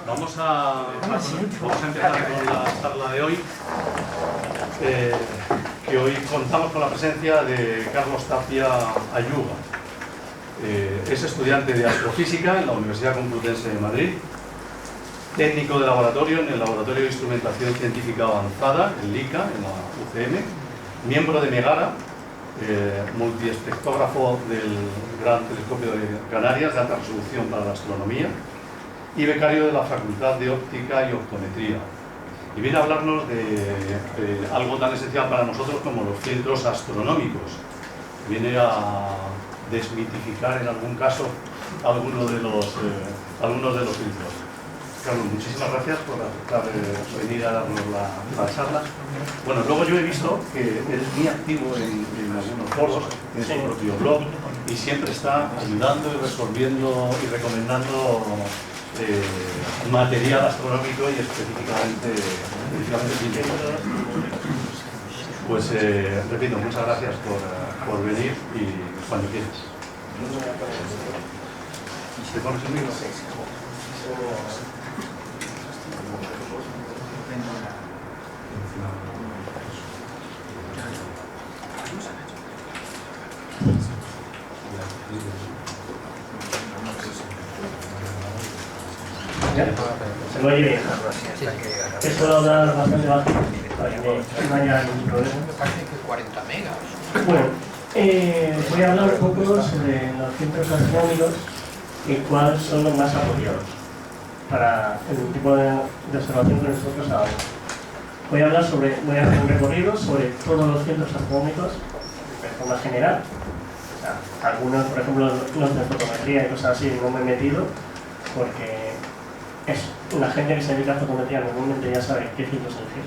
Vamos a empezar con la charla de hoy, que hoy contamos con la presencia de Carlos Tapia Ayuga. Es estudiante de astrofísica en la Universidad Complutense de Madrid, técnico de laboratorio en el Laboratorio de Instrumentación Científica Avanzada, el LICA, en la UCM, miembro de Megara, multiespectógrafo del Gran Telescopio de Canarias de alta resolución para la astronomía, y becario de la Facultad de Óptica y Optometría. Y viene a hablarnos de algo tan esencial para nosotros como los filtros astronómicos. Viene a desmitificar en algún caso algunos de los filtros. Carlos, muchísimas gracias por aceptar venir a darnos la charla. Bueno, luego yo he visto que eres muy activo en algunos foros, en su propio blog, y siempre está ayudando y resolviendo y recomendando material astronómico y específicamente filtros. Pues repito, muchas gracias por venir y cuando quieras. ¿Te pones el micro? Se me oye bien. Es solo hablar bastante bajo para que no haya ningún problema. Me parece que 40 megas. Bueno, voy a hablar un poco sobre los filtros astronómicos y cuáles son los más apropiados para el tipo de observación que nosotros hagamos. Voy a hacer un recorrido sobre todos los filtros astronómicos de forma general. O sea, algunos, por ejemplo, los de fotometría y cosas así, no me he metido porque la gente que se dedica a fotometría normalmente ya sabe qué filtros elegir.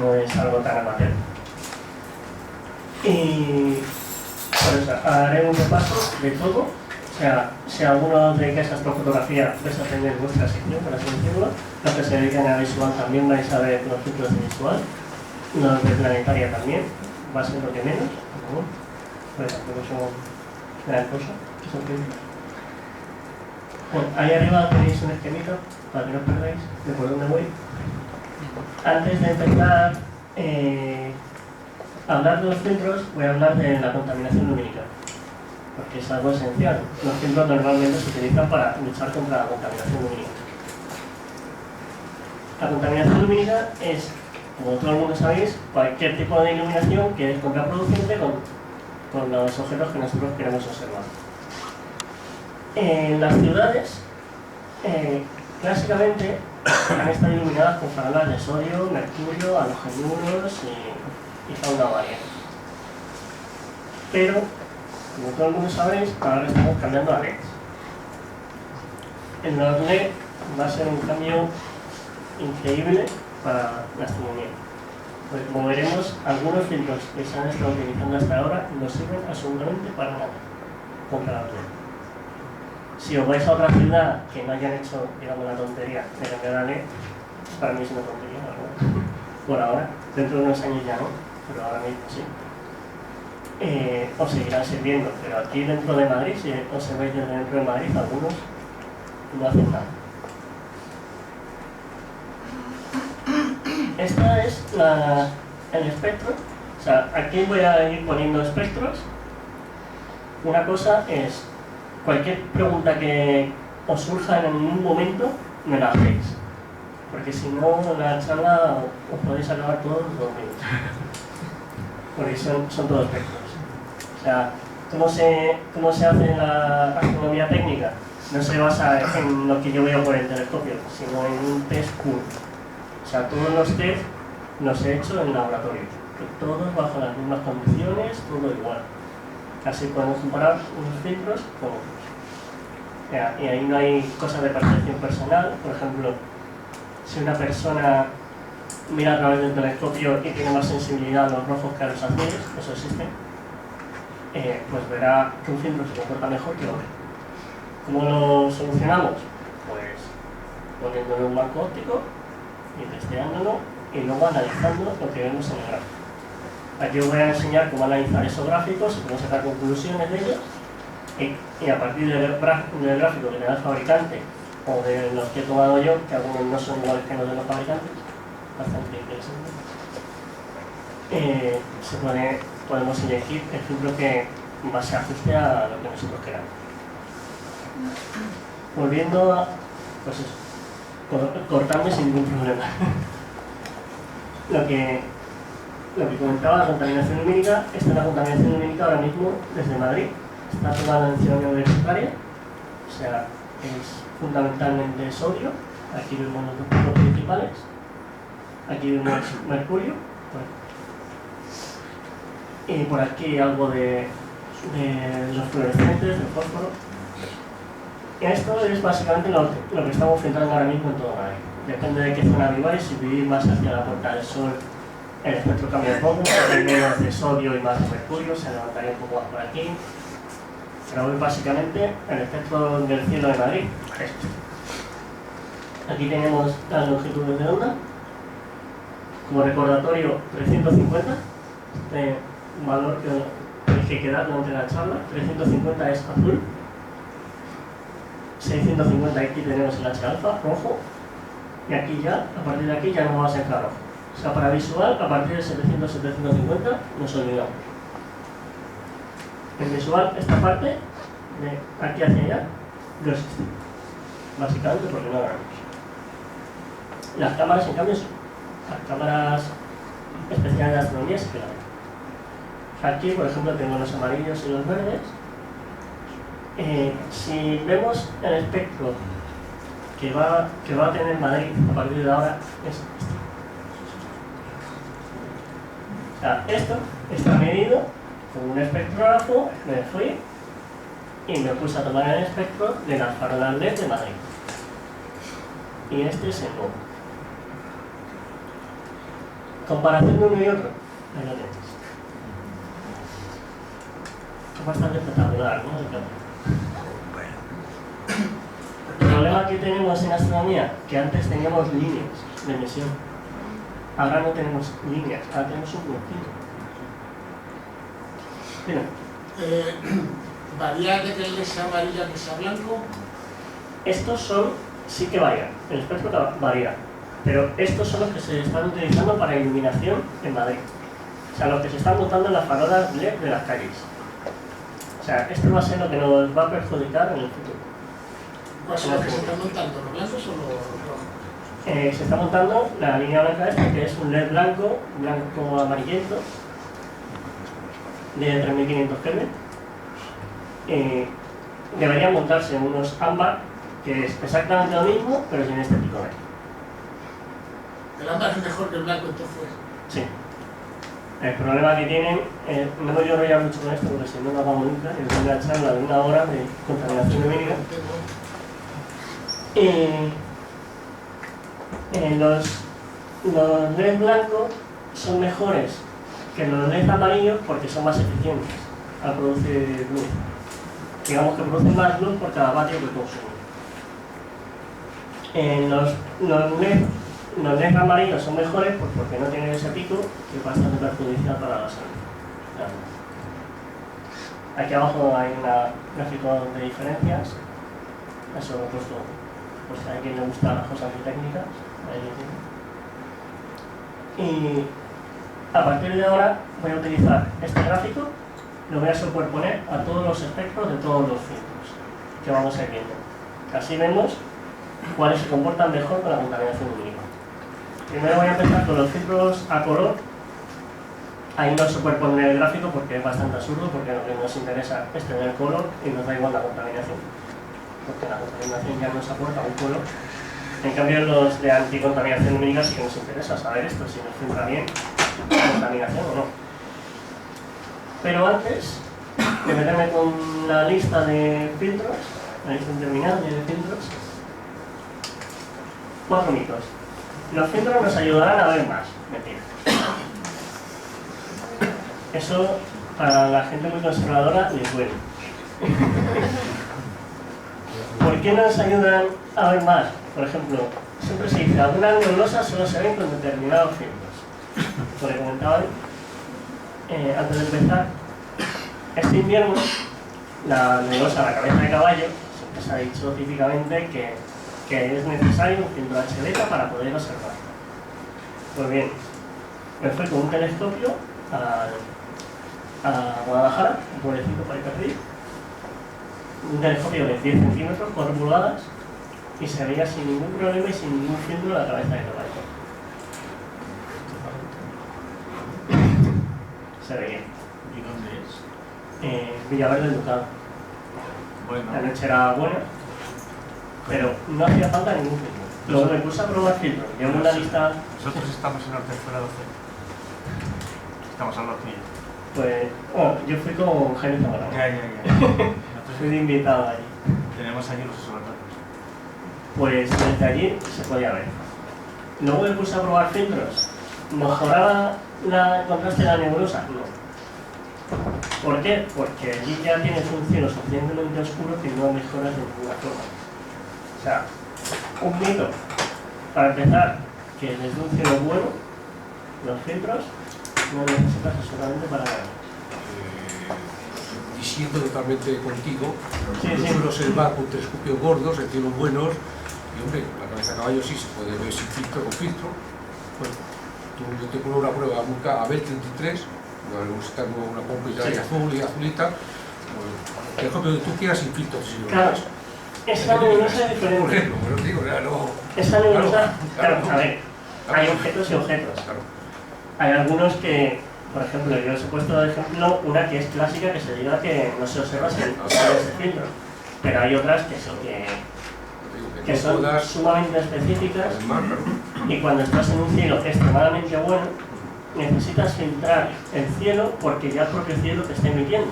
No es algo tan amateur. Y por eso haré un repaso de todo. O sea, si alguno os dedicáis a astrofotografía vais a tener vuestra sección, por así decirlo. Los que se dedican a visual también vais a ver los filtros de visual. Los de planetaria también, va a ser lo que menos. Pues tampoco son gran cosa. Bueno, ahí arriba tenéis un esquemita para que no os perdáis de por dónde voy. Antes de empezar a hablar de los filtros, voy a hablar de la contaminación lumínica, porque es algo esencial. Los filtros normalmente se utilizan para luchar contra la contaminación lumínica. La contaminación lumínica es, como todo el mundo sabéis, cualquier tipo de iluminación que es contraproducente con los objetos que nosotros queremos observar. Las ciudades, clásicamente, han estado iluminadas con farolas de sodio, mercurio, halogenuros y fauna varia. Pero, como todo el mundo sabéis, ahora estamos cambiando a LEDs. El LED va a ser un cambio increíble para la astronomía. Pues como veremos, algunos filtros que se han estado utilizando hasta ahora no sirven absolutamente para nada contra la LED. Si os vais a otra ciudad que no hayan hecho, digamos, la tontería de cambiar a LED, para mí es una tontería, ¿verdad? Por ahora, dentro de unos años ya no, pero ahora mismo sí. Os seguirán sirviendo, pero aquí dentro de Madrid, si os veis desde dentro de Madrid, algunos no hacen nada. Esta es el espectro. O sea, aquí voy a ir poniendo espectros. Una cosa es cualquier pregunta que os surja en un momento, me la hacéis. Porque si no, la charla os podéis acabar todos dormidos. Porque son todos espectros. O sea, ¿cómo se hace la astronomía técnica? No se basa en lo que yo veo por el telescopio, sino en un test puro. O sea, todos los test los he hecho en laboratorio. Todos bajo las mismas condiciones, todo igual. Así podemos comparar unos filtros con otros. Y ahí no hay cosas de percepción personal. Por ejemplo, si una persona mira a través del telescopio y tiene más sensibilidad a los rojos que a los azules, eso existe, pues verá que un filtro se comporta mejor que otro. ¿Cómo lo solucionamos? Pues poniéndole un marco óptico y testeándolo y luego analizando lo que vemos en el gráfico. Aquí os voy a enseñar cómo analizar esos gráficos y cómo sacar conclusiones de ellos y a partir del gráfico que te da el fabricante o de los que he tomado yo, que algunos no son iguales que los de los fabricantes, bastante interesante. Podemos elegir el filtro que más se ajuste a lo que nosotros queramos. Volviendo a, pues eso, cortarme sin ningún problema. Lo que comentaba, la contaminación lumínica, la contaminación lumínica ahora mismo desde Madrid está tomada en Ciudad Universitaria, o sea, es fundamentalmente sodio. Aquí vemos los dos puntos principales, aquí vemos mercurio, y por aquí algo de los fluorescentes, del fósforo. Esto es básicamente lo que estamos filtrando ahora mismo en todo Madrid. Depende de qué zona viváis. Si vivís más hacia la Puerta del Sol, el espectro cambia un poco, hay menos de sodio y más de mercurio, se levantaría un poco más por aquí. Pero hoy básicamente el espectro del cielo de Madrid es este. Aquí tenemos las longitudes de onda. Como recordatorio, 350, este valor que queda durante la charla. 350 es azul, 650 aquí tenemos el H alfa, rojo, y aquí ya, a partir de aquí ya no va a ser rojo. O sea, para visual, a partir de 700-750 nos olvidamos. En visual, esta parte, de aquí hacia allá, no existe. Básicamente porque no la vemos. Las cámaras, en cambio, sí. Las cámaras especiales de astronomía sí que la ven. Aquí, por ejemplo, tengo los amarillos y los verdes. Si vemos el espectro que va a tener Madrid a partir de ahora, es este. O sea, esto está medido con un espectrógrafo, me fui y me puse a tomar el espectro de las farolas LED de Madrid. Y este es el nuevo. Comparación de uno y otro, ahí lo tenéis. Es bastante espectacular, ¿no? El problema que tenemos en astronomía, que antes teníamos líneas de emisión, ahora no tenemos líneas, ahora tenemos un puntito. ¿Varía de que sea amarillo a que sea blanco? Estos son, sí que varían, el espectro varía, pero estos son los que se están utilizando para iluminación en Madrid. O sea, los que se están montando en las farolas LED de las calles. O sea, esto va a ser lo que nos va a perjudicar en el futuro. ¿Cuáles son los que se están montando? ¿Los blancos o los rojos? Se está montando la línea blanca esta, que es un LED blanco, blanco amarillento, de 3500 Kelvin. Deberían montarse unos ámbar, que es exactamente lo mismo, pero sin este pico de aquí. El ámbar es mejor que el blanco, entonces. Sí. El problema que tienen, no me voy a enrollar mucho con esto porque si no lo hagamos nunca, es una charla de 1 hora de contaminación lumínica. Los LED blancos son mejores que los LED amarillos porque son más eficientes al producir luz. Digamos que producen más luz por cada vatio que consumen. Los LED amarillos son mejores porque no tienen ese pico que es bastante perjudicial para la salud. Aquí abajo hay un gráfico de diferencias. Eso lo he puesto, pues a quien le gustan las cosas muy técnicas. Ahí lo tiene. Y a partir de ahora voy a utilizar este gráfico, lo voy a superponer a todos los espectros de todos los filtros que vamos a ir viendo. Así vemos cuáles se comportan mejor con la contaminación lumínica. Primero voy a empezar con los filtros a color. Ahí no superponer el gráfico porque es bastante absurdo, porque lo que nos interesa es tener color y nos da igual la contaminación, porque la contaminación ya nos aporta un color. En cambio, los de anticontaminación lumínica sí que nos interesa saber esto, si nos filtra bien la contaminación o no. Pero antes de meterme con la lista de filtros, la lista interminable de filtros, 4 mitos. Los filtros nos ayudarán a ver más. Mentira. Eso para la gente muy conservadora les duele. ¿Por qué nos ayudan a ver más? Por ejemplo, siempre se dice, algunas nebulosas solo se ven con determinados filtros. Como le comentaba antes de empezar, este invierno la nebulosa La Cabeza de Caballo, siempre se ha dicho típicamente que que es necesario un filtro HD para poder observar. Pues bien, me fui con un telescopio a Guadalajara, un pueblecito por ahí perdido, un telescopio de 10 centímetros, 4 pulgadas, y se veía sin ningún problema y sin ningún filtro la cabeza del caballo. Se veía. ¿Y dónde es? Villaverde del Ducado. Bueno, La noche era buena, pero no hacía falta ningún filtro. Luego me puse a probar filtros. Llevo una lista. nosotros estamos en la tercera docena. Estamos al lado tuyo. Pues, bueno, yo fui con Jaime Zamorano. Ya. Fui de invitado allí. Tenemos allí los observatorios. Pues desde allí se podía ver. Luego me puse a probar filtros. ¿Mejoraba el contraste de la nebulosa? No. ¿Por qué? Porque allí ya tienes un cielo suficientemente oscuro que no mejoras de ninguna forma. O sea, un mito. Para empezar, que desde un cielo bueno, los filtros no necesitas absolutamente para nada. Disiento totalmente contigo, Sí, yo sí. suelo observar con telescopios gordos, en cielos buenos, y hombre, la cabeza de caballo sí se puede ver sin filtro o con filtro. Bueno, yo te pongo una prueba a B33, tengo una pompita Sí. azul y azulita, el telescopio que tú quieras sin filtro. Si lo Claro, ves. esa nebulosa es Por diferente. ejemplo, pero digo, ya no. Esa nebulosa, Claro, claro, a ver, hay objetos y objetos. Claro. Hay algunos que, por ejemplo, yo os he puesto de ejemplo una que es clásica, que se diga que no se observa sin ese filtro. Pero hay otras que sí, que no son todas, sumamente específicas, además, claro. y cuando estás en un cielo extremadamente bueno, necesitas filtrar el cielo porque ya el propio cielo te está emitiendo.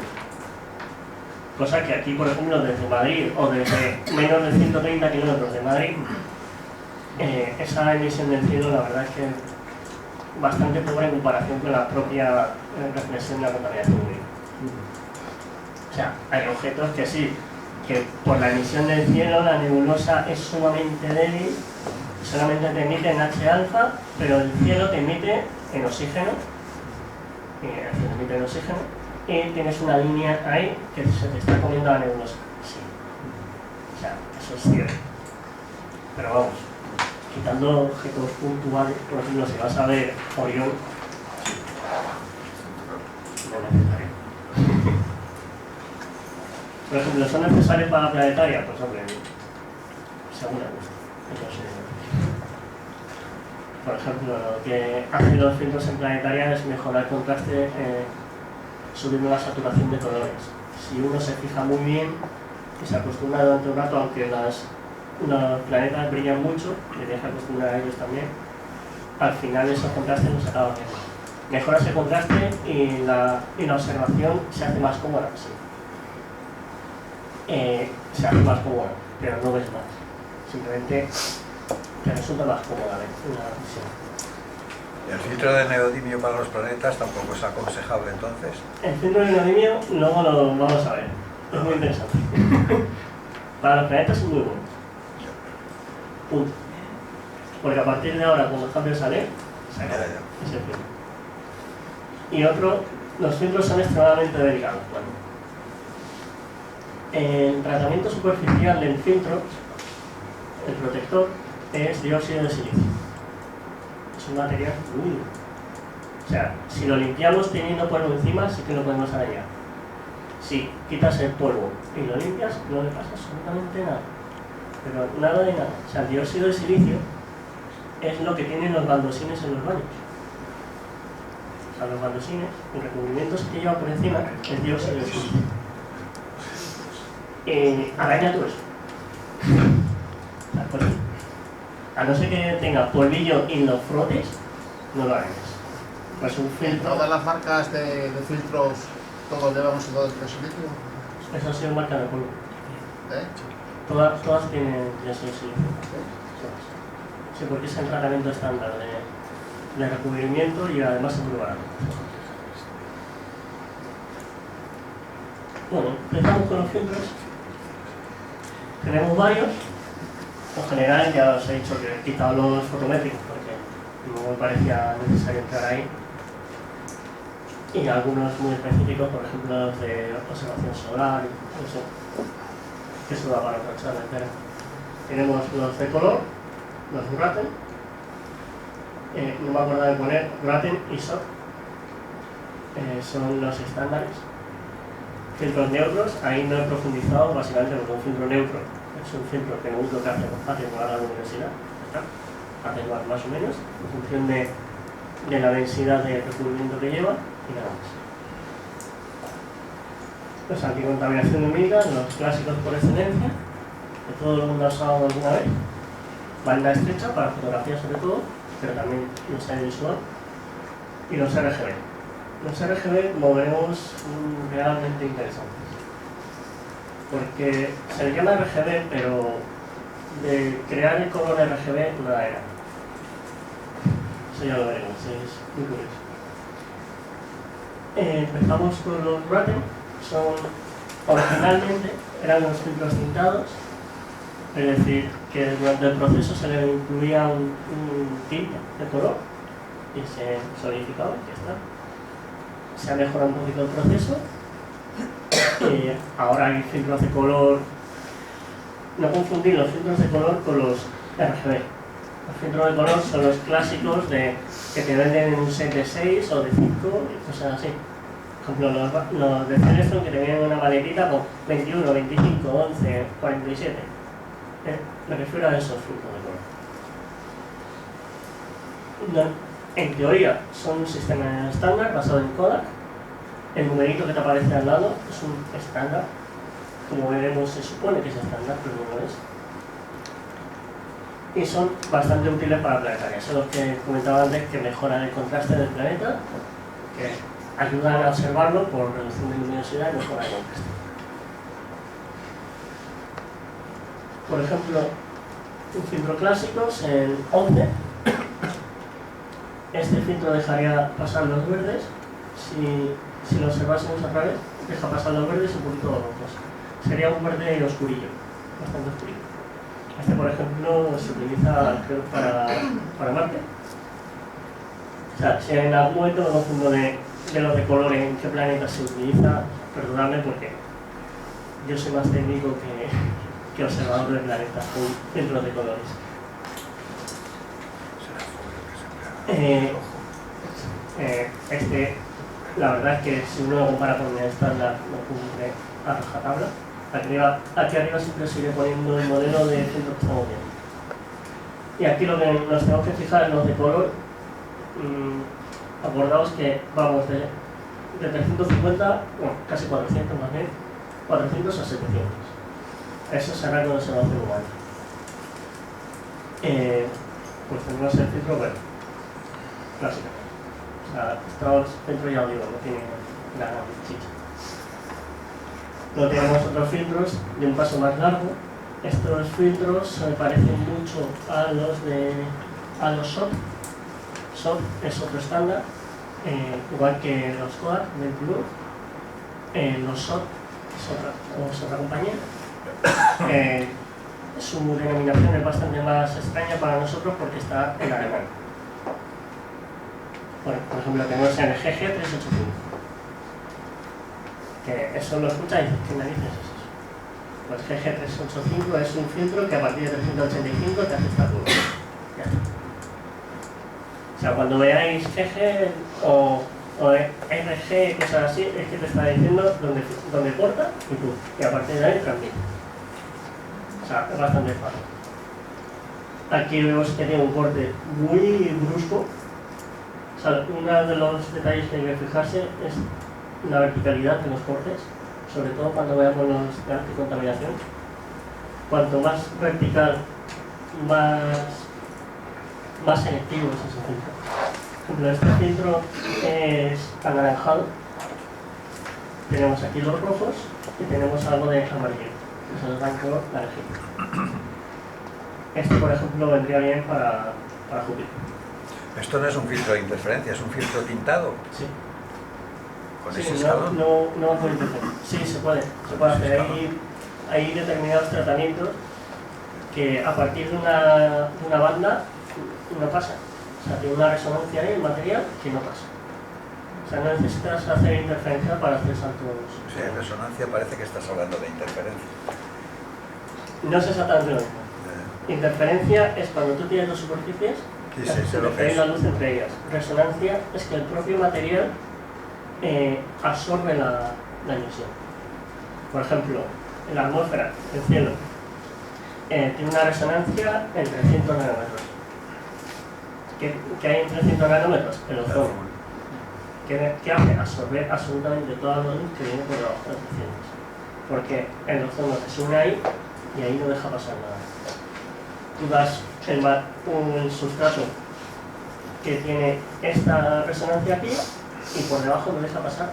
Cosa que aquí, por ejemplo, desde Madrid o desde menos de 130 kilómetros de Madrid, esa emisión del cielo la verdad es que bastante pobre en comparación con la propia reflexión de la contaminación lumínica. O sea, hay objetos que sí, que por la emisión del cielo la nebulosa es sumamente débil, solamente te emite en H-alfa, pero el cielo te emite en oxígeno, y tienes una línea ahí que se te está comiendo la nebulosa. Sí. O sea, eso es cierto. Pero vamos, quitando objetos puntuales, por ejemplo, si vas a ver Orión, no es necesario. Por ejemplo, ¿son necesarios para la planetaria? Pues hombre, según el gusto. Eso sí. Por ejemplo, lo que hacen los filtros en planetaria es mejorar el contraste subiendo la saturación de colores. Si uno se fija muy bien y se acostumbra durante un rato, aunque los planetas brillan mucho, le deja acostumbrar a ellos también, al final esos contrastes no se acaban viendo. Mejora ese contraste y la observación se hace más cómoda, sí. Se hace más cómoda, pero no ves más. Simplemente te resulta más cómoda la visión. ¿Y el filtro de neodimio para los planetas tampoco es aconsejable entonces? El filtro de neodimio luego lo vamos a ver. Es muy interesante. Para los planetas es muy bueno. Punto. Porque a partir de ahora, cuando el cambio sale, se acaba. Es el filtro. Y otro, los filtros son extremadamente delicados. Bueno, el tratamiento superficial del filtro, el protector, es dióxido de silicio. Es un material muy duro. O sea, si lo limpiamos teniendo polvo encima, sí que lo podemos arañar. Si quitas el polvo y lo limpias, no le pasa absolutamente nada. Pero nada de nada. O sea, el dióxido de silicio es lo que tienen los baldosines en los baños. O sea, los baldosines, el recubrimiento que lleva por encima es dióxido de silicio. Araña todo eso. O sea, pues, a no ser que tenga polvillo y lo frotes, no lo arañas. Pues un ¿En filtro. todas las marcas de filtros todos llevamos todo este silicio? Eso ha sido marca de polvo. ¿Eh? Todas tienen dióxido de silicio. Sí, porque es el tratamiento estándar de recubrimiento y además es muy barato. Bueno, empezamos con los filtros. Tenemos varios. En general ya os he dicho que he quitado los fotométricos porque no me parecía necesario entrar ahí. Y algunos muy específicos, por ejemplo los de observación solar, eso, que eso da para otra charla entera. tenemos los de color, los Ratten, no me acuerdo de poner Ratten y SOT, son los estándares. Filtros neutros, ahí no he profundizado básicamente porque un filtro neutro es un filtro que lo único que hace es atenuar la luminosidad, atenuar más o menos, en función de la densidad de recubrimiento que lleva y nada más. Los anticontaminación lumínica, los clásicos por excelencia, que todo el mundo ha usado alguna vez. Banda estrecha para fotografía sobre todo, pero también los audiovisual. Y los RGB. Los RGB lo vemos realmente interesantes. Porque se le llama RGB, pero de crear el color RGB nada era. Eso ya lo veremos, es muy curioso. Empezamos con los Ratten. Originalmente eran los filtros tintados, es decir, que durante el proceso se le incluía un tinte de color y se solidificaba, ya está. Se ha mejorado un poquito el proceso y ahora hay filtros de color. No confundir los filtros de color con los RGB. Los filtros de color son los clásicos que te venden en un set de 6 o de 5 y cosas así. Por ejemplo, los de Celestron que te vienen en una maletita con 21, 25, 11, 47. Me refiero a esos filtros de color. En teoría son un sistema estándar basado en Kodak. El numerito que te aparece al lado es un estándar. Como veremos, se supone que es estándar, pero no lo es. Y son bastante útiles para planetarias. Son los que comentaba antes, que mejoran el contraste del planeta, que ayudan a observarlo por reducción de luminosidad y mejora de contraste. Por ejemplo, un filtro clásico es el 11. Este filtro dejaría pasar los verdes. Si lo observásemos a través, deja pasar los verdes y un poquito los rojos. Sería un verde oscurillo, bastante oscurillo. Este, por ejemplo, se utiliza creo, para Marte. O sea, si en algún momento me confundo de los de color en qué planeta se utiliza, perdonadme porque yo soy más técnico que observador de planetas con filtros de colores. La verdad es que si uno lo compara con el estándar lo cumple a rajatabla. Aquí arriba siempre se iré poniendo el modelo de filtro que estamos viendo. Y aquí lo que nos tenemos que fijar en los de color. Acordaos que vamos de 350, bueno, casi 400 más bien, 400 a 700. Eso será con observación humana. Pues tenemos el filtro verde, clásico. O sea, estos filtros ya os digo, no tienen la gran chicha. Luego tenemos otros filtros de un paso más largo. Estos filtros se parecen mucho a los SOT. SOT es otro estándar, igual que los Kodak del Blue. Los SOT es otra compañía. Su denominación es bastante más extraña para nosotros porque está en alemán. Bueno, por ejemplo, tenemos el GG385. Que eso lo escucha y dices, ¿qué narices es eso? Pues GG385 es un filtro que a partir de 385 te hace esta curva. Ya está. O sea, cuando veáis GG o RG, cosas así, es que te está diciendo dónde corta y tú. Y a partir de ahí transmite. O sea, es bastante fácil. Aquí vemos que tiene un corte muy brusco. O sea, uno de los detalles que hay que fijarse es la verticalidad de los cortes, sobre todo cuando veamos los de anticontaminación. Cuanto más vertical, más selectivo es ese filtro. Por ejemplo, este filtro es anaranjado. Tenemos aquí los rojos y tenemos algo de amarillo, que es el blanco naranjito. Este, por ejemplo, vendría bien para Júpiter. Esto no es un filtro de interferencia, es un filtro tintado. Sí. Con Sí, ese escalón. no puede interferir. Sí, se puede hacer. Hay determinados tratamientos que a partir de una banda no pasa. O sea, tiene una resonancia ahí, el material, que no pasa. O sea, no necesitas hacer interferencia para hacer saltos. Sí, en resonancia parece que estás hablando de interferencia. No es exactamente lo mismo. Interferencia es cuando tú tienes dos superficies, Sí, se sé lo que interfiere es. la luz entre ellas. Resonancia es que el propio material absorbe la emisión. Por ejemplo, en la atmósfera, el cielo, tiene una resonancia en 300 nanómetros. ¿Qué hay en 300 nanómetros? El ozono. ¿Qué hace? Absorber absolutamente toda la luz que viene por debajo de 300. Porque el ozono se une ahí y ahí no deja pasar nada. Tú das un sustrato que tiene esta resonancia aquí y por debajo no deja pasar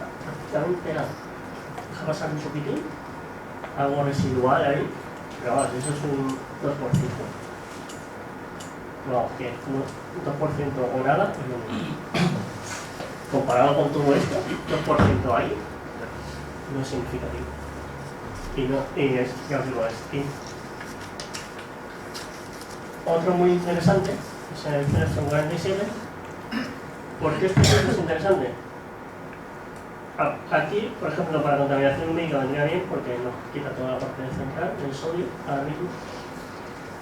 prácticamente nada. Deja pasar un poquitín, algo residual ahí, pero vamos, eso es un 2%. No, que un 2% o nada es lo mismo. Comparado con todo esto, 2% ahí no es significativo. Y es, ya os digo, es otro muy interesante es el Celestron 47. ¿Por qué este es interesante? Aquí, por ejemplo, para contaminación lumínica vendría bien porque nos quita toda la parte central del sodio ahora mismo.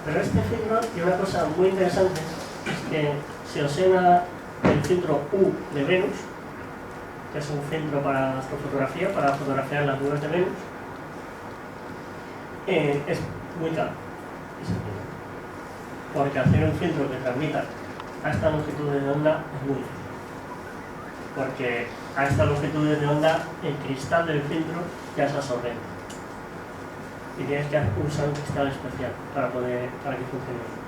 Pero este filtro tiene una cosa muy interesante, es que se observa el filtro U de Venus, que es un filtro para astrofotografía, para fotografiar las nubes de Venus. Es muy caro ese filtro, porque hacer un filtro que transmita a estas longitudes de onda es muy difícil, porque a estas longitudes de onda el cristal del filtro ya es absorbente y tienes que usar un cristal especial para que funcione bien.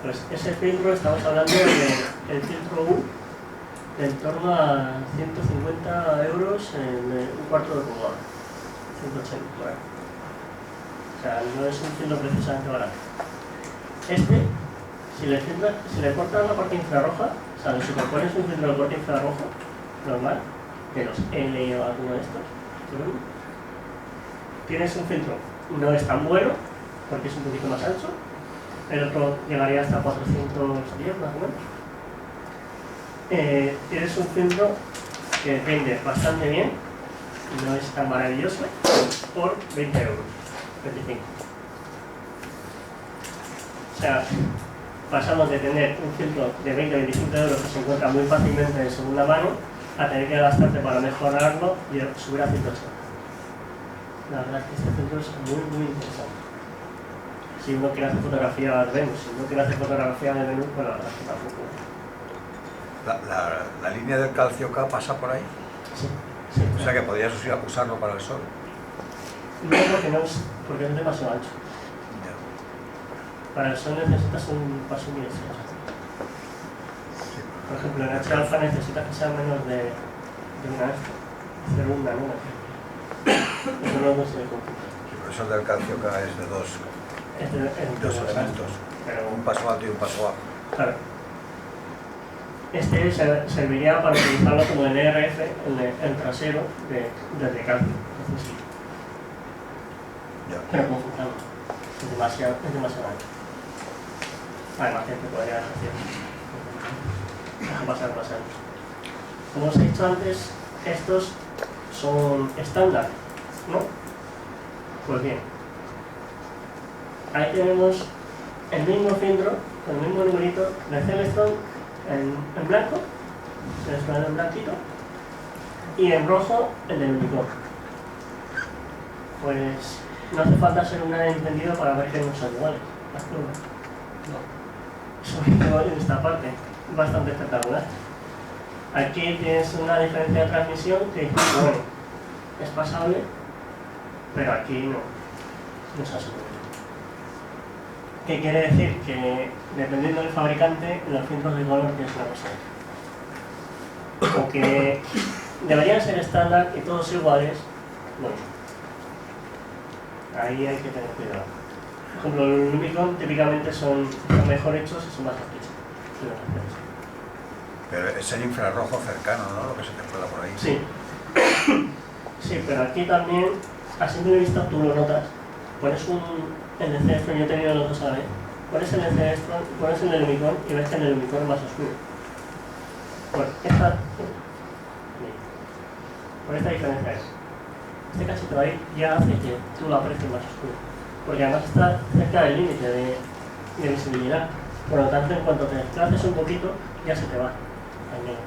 Pues ese filtro, estamos hablando del filtro U de en torno a 150 euros en un cuarto de pulgada, 180 por ahí. O sea, no es un filtro precisamente barato. Si le cortas la parte infrarroja, o sea, si pones un filtro de corte infrarrojo normal, de los L o alguno de estos, tienes un filtro, no es tan bueno, porque es un poquito más ancho, el otro llegaría hasta 410 más o menos. Tienes un filtro que rinde bastante bien, no es tan maravilloso, por 20 euros, 25. O sea, pasamos de tener un filtro de 20-25 euros que se encuentra muy fácilmente de segunda mano a tener que gastarte para mejorarlo y subir a 180. La verdad es que este filtro es muy interesante. Si uno quiere hacer fotografía de Venus, si uno quiere hacer fotografía de Venus, pues la verdad es que tampoco. La línea del calcio K pasa por ahí. Sí. O sea que podrías usarlo para el sol. No, porque es demasiado ancho. Para el sol necesitas un paso muy extenso. Por ejemplo, en H-alfa necesitas que sea menos de una F, 0,1 nanómetro. Eso no se le complica. Sí, pero eso del calcio K es de dos elementos. Pero, Un paso alto y un paso bajo. claro. Este serviría para utilizarlo como el ERF, el trasero del decalcio. Entonces sí. Ya. Pero confuntando. Es demasiado ancho. Además que te podría dejar pasar más años. Como os he dicho antes, estos son estándar, ¿no? Pues bien, ahí tenemos el mismo filtro, con el mismo numerito de Celestron en blanco, Celestron en blanquito, y en rojo el del Unicor. Pues no hace falta ser un entendido para ver que no son iguales las curvas. No. Sobre todo en esta parte, bastante espectacular. Aquí tienes una diferencia de transmisión que, bueno, es pasable, pero aquí no se asume. ¿Qué quiere decir? Que dependiendo del fabricante, los filtros de color tienes una cosa. O que deberían ser estándar y todos iguales, bueno, ahí hay que tener cuidado. Por ejemplo, los Lumicon típicamente están mejor hechos y son más caprichos. Pero es el infrarrojo cercano, ¿no? Lo que se te cuela por ahí. Sí. Sí, pero aquí también, a simple vista tú lo notas. Pones el de Celestron, yo he tenido los dos a la vez. Pones el de Celestron, pones el de Lumicon y ves que el de Lumicon es más oscuro. Por esta diferencia es. Este cachito ahí ya hace que tú lo aprecies más oscuro. Porque además está cerca del límite de visibilidad. Por lo tanto, en cuanto te desplaces un poquito, ya se te va al menos.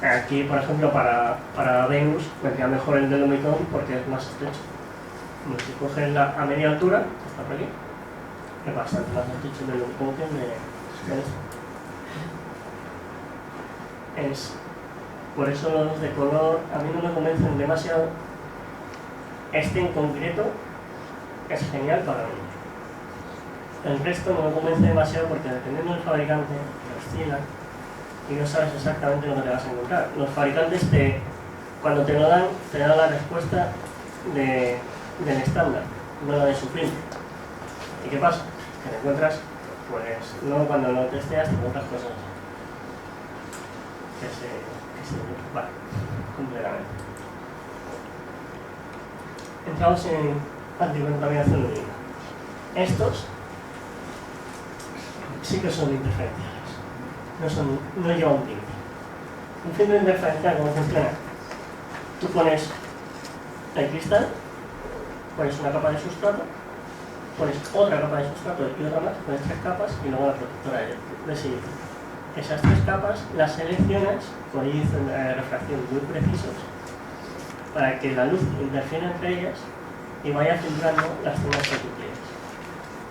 Aquí, por ejemplo, para Venus, vendría mejor el del Omicron porque es más estrecho. Si coges a media altura, que está por aquí, es bastante más estrecho del Omicron que de esto. Por eso los de color a mí no me convencen demasiado. Este en concreto es genial para mí. El resto no me convence demasiado porque dependiendo del fabricante, oscila y no sabes exactamente lo que te vas a encontrar. Los fabricantes, cuando te lo dan, te dan la respuesta del estándar, no la de Supreme. ¿Y qué pasa? Que te encuentras, pues luego cuando lo testeas te encuentras cosas que se van completamente. Entramos en anticontaminación lumínica. Estos sí que son interferenciales, no llevan un límite. Un filtro interferencial, ¿cómo funciona? Tú pones el cristal, pones una capa de sustrato, pones otra capa de sustrato y otra más, pones 3 capas y luego la protectora de silicio. Esas 3 capas las seleccionas con índices de refracción muy precisos para que la luz interfiera entre ellas y vaya filtrando las zonas que tú quieres.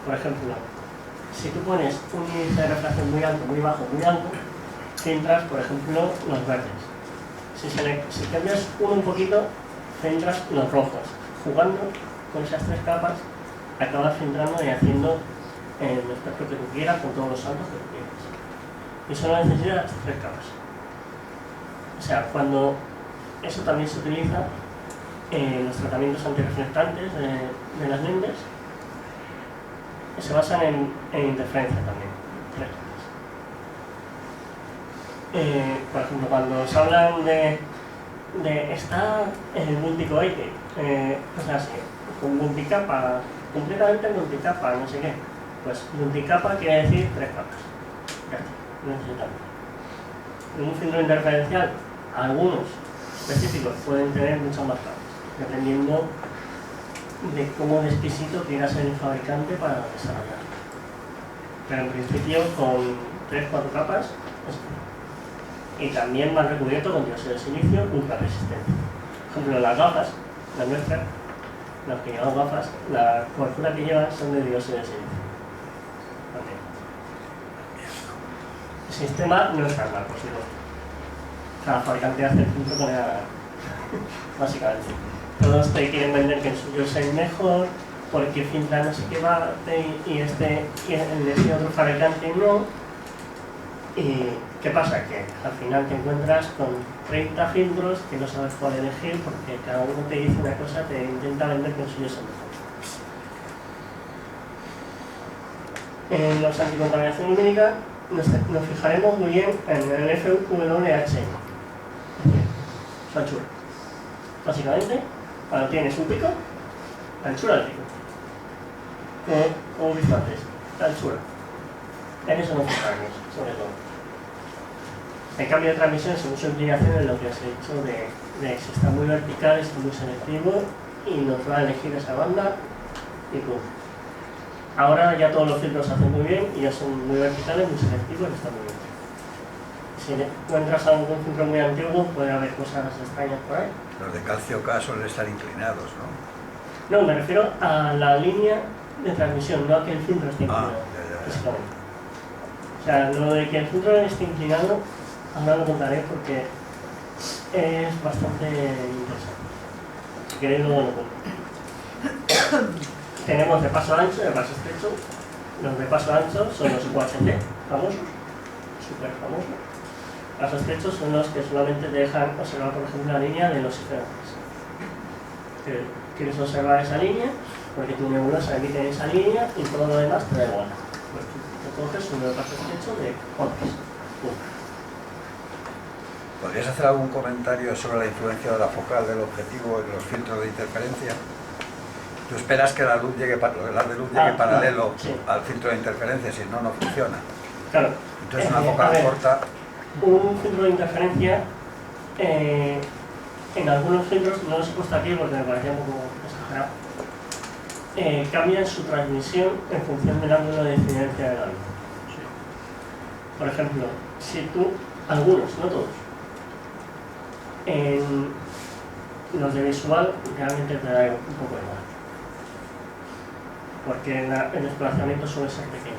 Por ejemplo, si tú pones un índice de refracción muy alto, muy bajo, muy alto, filtras, por ejemplo, los verdes. Si cambias un poquito, filtras los rojos. Jugando con esas 3 capas, acabas filtrando y haciendo el espectro que tú quieras con todos los saltos que tú quieras. Y solo necesitas 3 capas. O sea, cuando eso también se utiliza en los tratamientos antirreflectantes de las lentes, se basan en interferencia también. Por ejemplo, cuando se hablan de está multicohete, cosas así, con multicapa, completamente multicapa, no sé qué, pues multicapa quiere decir 3 capas. Ya está, no necesitamos. En un filtro interferencial, algunos específicos pueden tener muchas más capas, dependiendo de cómo de exquisito quiera ser el fabricante para desarrollar. Pero en principio con 3-4 capas y también más recubierto con dióxido de silicio ultra resistente. Por ejemplo, las gafas, las nuestras, las que llevan gafas, la cobertura que llevan son de dióxido de silicio. También. El sistema no es tan mal, por supuesto. Cada fabricante hace el filtro con la básicamente. Todos te quieren vender que el suyo es el mejor, porque filtra no sé qué va y el de otro fabricante no. ¿Y qué pasa? Que al final te encuentras con 30 filtros que no sabes cuál elegir porque cada uno te dice una cosa, te intenta vender que el suyo es el mejor. En los anticontaminación lumínica nos fijaremos muy bien en el FWH, su anchura. Básicamente, cuando tienes un pico, la anchura del pico. Como visto antes, la anchura. En eso nos fijamos, sobre todo. El cambio de transmisión según su implicación en lo que os he dicho de si está muy vertical, está muy selectivo y nos va a elegir esa banda y pum. Ahora ya todos los filtros se hacen muy bien y ya son muy verticales, muy selectivos y están muy bien. Si encuentras algún filtro muy antiguo puede haber cosas extrañas por ahí. Los de calcio K suelen estar inclinados, ¿no? No, me refiero a la línea de transmisión, no a que el filtro esté inclinado. Básicamente. O sea, lo de que el filtro esté inclinado, ahora lo contaré porque es bastante interesante. Si queréis luego lo cuento. Tenemos de paso ancho y de paso estrecho. Los de paso ancho son los UHT famosos, súper famosos. Paso estrechos son los que solamente te dejan observar, por ejemplo, la línea de los diferentes. Quieres observar esa línea porque tu nebulosa emite en esa línea y todo lo demás te da igual. Pues tú coges un paso estrecho de otros. ¿Podrías hacer algún comentario sobre la influencia de la focal del objetivo en los filtros de interferencia? Tú esperas que la luz llegue, el haz de luz llegue paralelo sí, al filtro de interferencia, si no, no funciona. Claro. Entonces una focal corta... Un filtro de interferencia, en algunos filtros, no los he puesto aquí porque me parecía un poco exagerado, cambian su transmisión en función del ángulo de incidencia de la luz. Por ejemplo, si tú, algunos, no todos, en los de visual realmente te da un poco igual, porque el desplazamiento suele ser pequeño,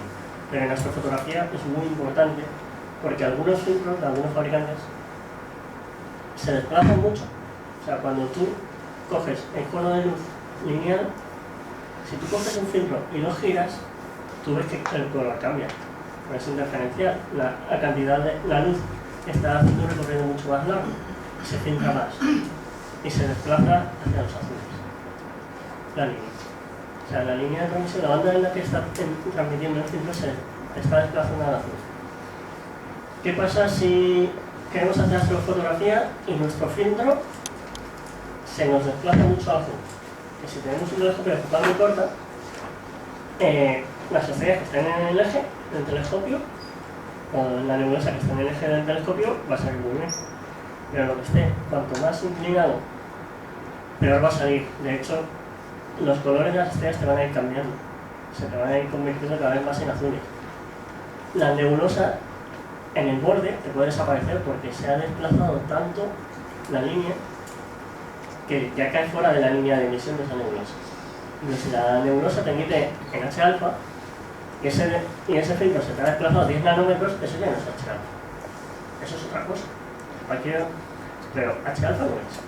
pero en astrofotografía es muy importante porque algunos filtros de algunos fabricantes se desplazan mucho. O sea, cuando tú coges el cono de luz lineal, si tú coges un filtro y lo giras, tú ves que el color cambia. Es interferencial. La cantidad de la luz está haciendo un recorrido mucho más largo, se filtra más y se desplaza hacia los azules. La línea. O sea, la línea de transmisión, la banda en la que está transmitiendo el filtro se está desplazando al azul. ¿Qué pasa si queremos hacer astrofotografía y nuestro filtro se nos desplaza mucho al azul? Que si tenemos un telescopio de focal muy corta, las estrellas que estén en el eje del telescopio o la nebulosa que está en el eje del telescopio va a salir muy bien, pero lo que esté cuanto más inclinado peor va a salir. De hecho, los colores de las estrellas te van a ir cambiando, se te van a ir convirtiendo cada vez más en azules. La nebulosa en el borde te puede desaparecer porque se ha desplazado tanto la línea que ya cae fuera de la línea de emisión de esa nebulosa. Y si la nebulosa te emite en H-alfa y ese filtro se te ha desplazado 10 nanómetros, eso ya no es H-alfa. Eso es otra cosa. Pero H-alfa no es.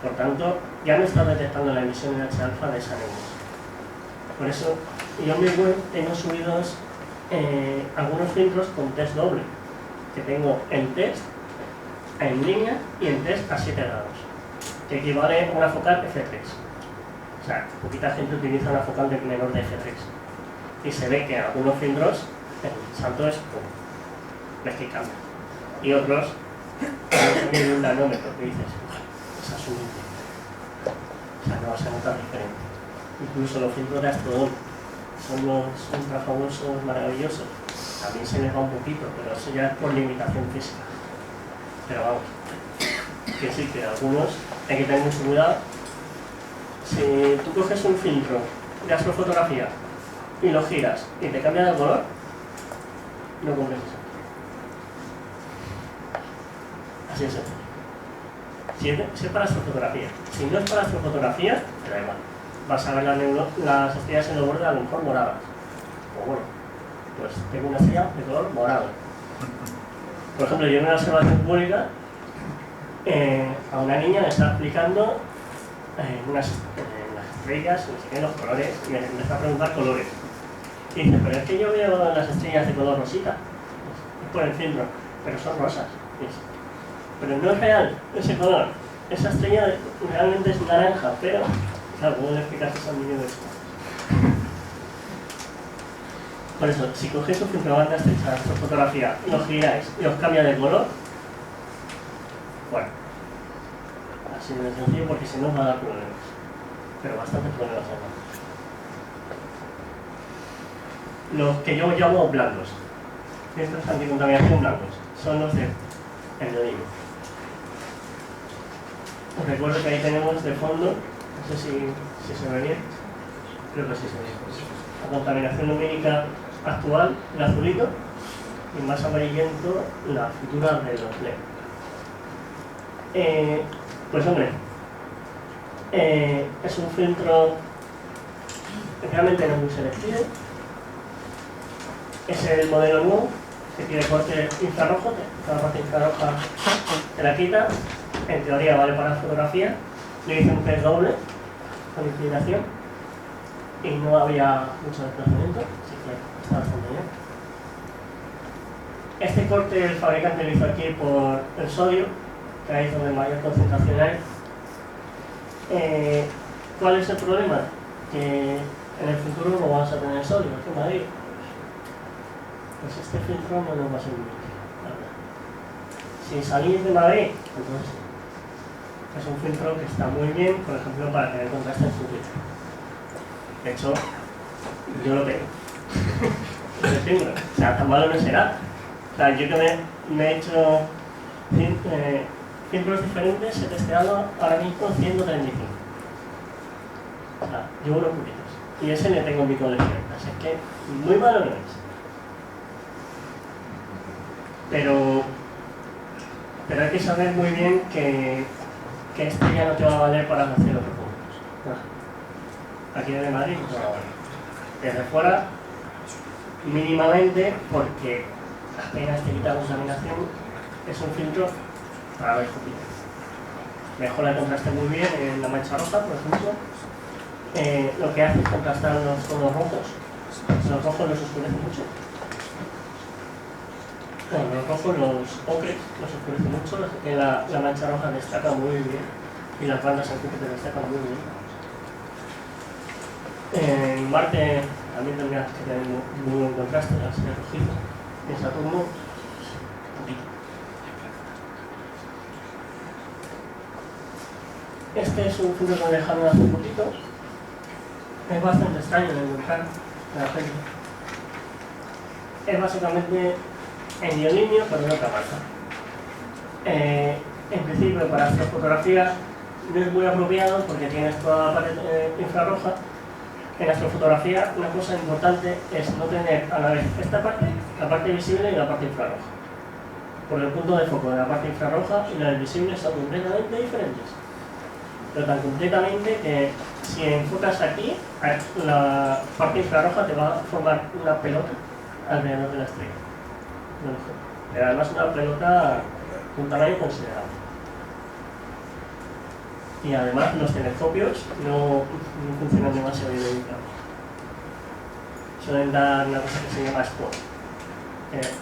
Por tanto, ya no está detectando la emisión de H-alfa de esa nebulosa. Por eso, yo en mi web tengo subidos algunos filtros con test doble, que tengo en test, en línea y en test a 7 grados, que equivale a una focal F3. O sea, poquita gente utiliza una focal de menor de F3. Y se ve que en algunos filtros el salto es pum, ves que cambia. Y otros, de un nanómetro, que dices, es asumible. O sea, no vas a notar diferente. Incluso los filtros de Astrodome son los ultrafamosos maravillosos. También se les va un poquito, pero eso ya es por limitación física. Pero vamos, que sí, que algunos hay que tener mucho cuidado. Si tú coges un filtro de astrofotografía y lo giras y te cambia de color, no compres eso. Así es sencillo. Si es para astrofotografía. Si no es para astrofotografía, te da igual. Vas a ver las estrellas en el borde a lo mejor moradas. O bueno, pues tengo una estrella de color morado. Por ejemplo, yo en una observación pública a una niña le estaba explicando las estrellas, no sé qué, los colores, y me empezó a preguntar colores. Y dice, pero es que yo veo las estrellas de color rosita. Es por el filtro, pero son rosas. Pero no es real ese color. Esa estrella realmente es naranja, pero claro, ¿cómo le explicas eso al niño de esto? Por eso, si cogéis un filtro de banda estrecha de fotografía, lo giráis y os cambia de color, bueno, así de sencillo, porque si no os va a dar problemas. Pero bastantes problemas además. Los que yo llamo blancos, filtros anticontaminación blancos, son los de neodimio. Os recuerdo que ahí tenemos de fondo, no sé si se ve bien, creo que sí se ve. La contaminación lumínica actual, el azulito, y más amarillento la futura de los LED. Pues hombre, es un filtro realmente no muy selectivo. Es el modelo nuevo, que tiene corte infrarrojo, cada parte infrarroja te la quita. En teoría vale para fotografía. Le hice un test doble con inclinación y no había mucho desplazamiento, así que está bastante bien. Este corte el fabricante lo hizo aquí por el sodio, que ahí es donde mayor concentración hay. ¿Cuál es el problema? Que en el futuro no vamos a tener sodio aquí en Madrid. Pues este filtro no nos va a servir. Si salís de Madrid, entonces es un filtro que está muy bien, por ejemplo, para tener contraste en su filtro. De hecho, yo lo tengo. O sea, tan malo no será. O sea, yo que me he hecho filtros diferentes, he testeado ahora mismo 135. O sea, llevo unos poquitos. y ese le tengo mi colección, así que muy malo no es. Pero hay que saber muy bien que este ya no te va a valer para hacer otros puntos. Aquí desde Madrid no va a valer. Desde fuera, mínimamente, porque apenas te quita contaminación, es un filtro para ver escopitas. Mejora el contraste muy bien en la mancha roja, por ejemplo. Lo que hace es contrastar los tonos rojos. Los rojos los oscurecen mucho. Bueno, los rojos, los ocres, los oscurecen mucho. La mancha roja destaca muy bien. Y las bandas en Júpiter destacan muy bien. En Marte también tendrías que tener muy buen contraste, al ser rojizo. En Saturno, poquito. Este es un filtro que me dejaron hace un poquito. Es bastante extraño de encontrar a la gente. Es básicamente en neodimio, pero de otra marca. En principio, para hacer fotografía no es muy apropiado porque tienes toda la pared infrarroja. En astrofotografía, una cosa importante es no tener a la vez esta parte, la parte visible y la parte infrarroja. Porque el punto de foco de la parte infrarroja y la del visible son completamente diferentes. Pero tan completamente que si enfocas aquí, la parte infrarroja te va a formar una pelota alrededor de la estrella. Pero además una pelota con un tamaño considerable. Y además los telescopios no funcionan demasiado bien ubicados. Suelen dar una cosa que se llama spot.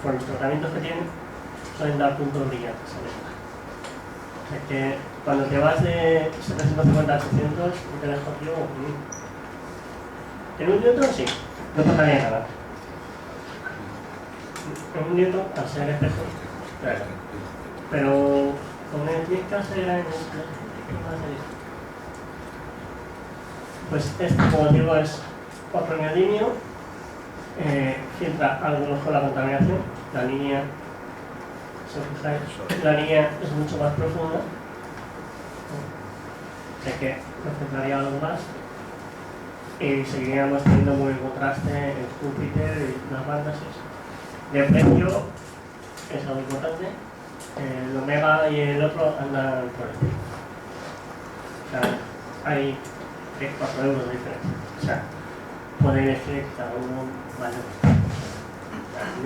Por los tratamientos que tienen, suelen dar puntos brillantes. O sea que cuando te vas de 750 a 800, un telescopio, en un Newton sí, no pasaría nada. En un Newton, al ser espejo, claro. Pero con el 10K será en este. Pues este, como digo, es otro neodimio, filtra algo mejor la contaminación, la línea, si os fijáis, la línea es mucho más profunda, sé que nos filtraría algo más y seguiríamos teniendo muy buen contraste en Júpiter y las bandas. De precio es algo importante, el Omega y el otro andan por el. O sea, hay 3-4 euros de diferencia. O sea, podéis elegir cada uno vale.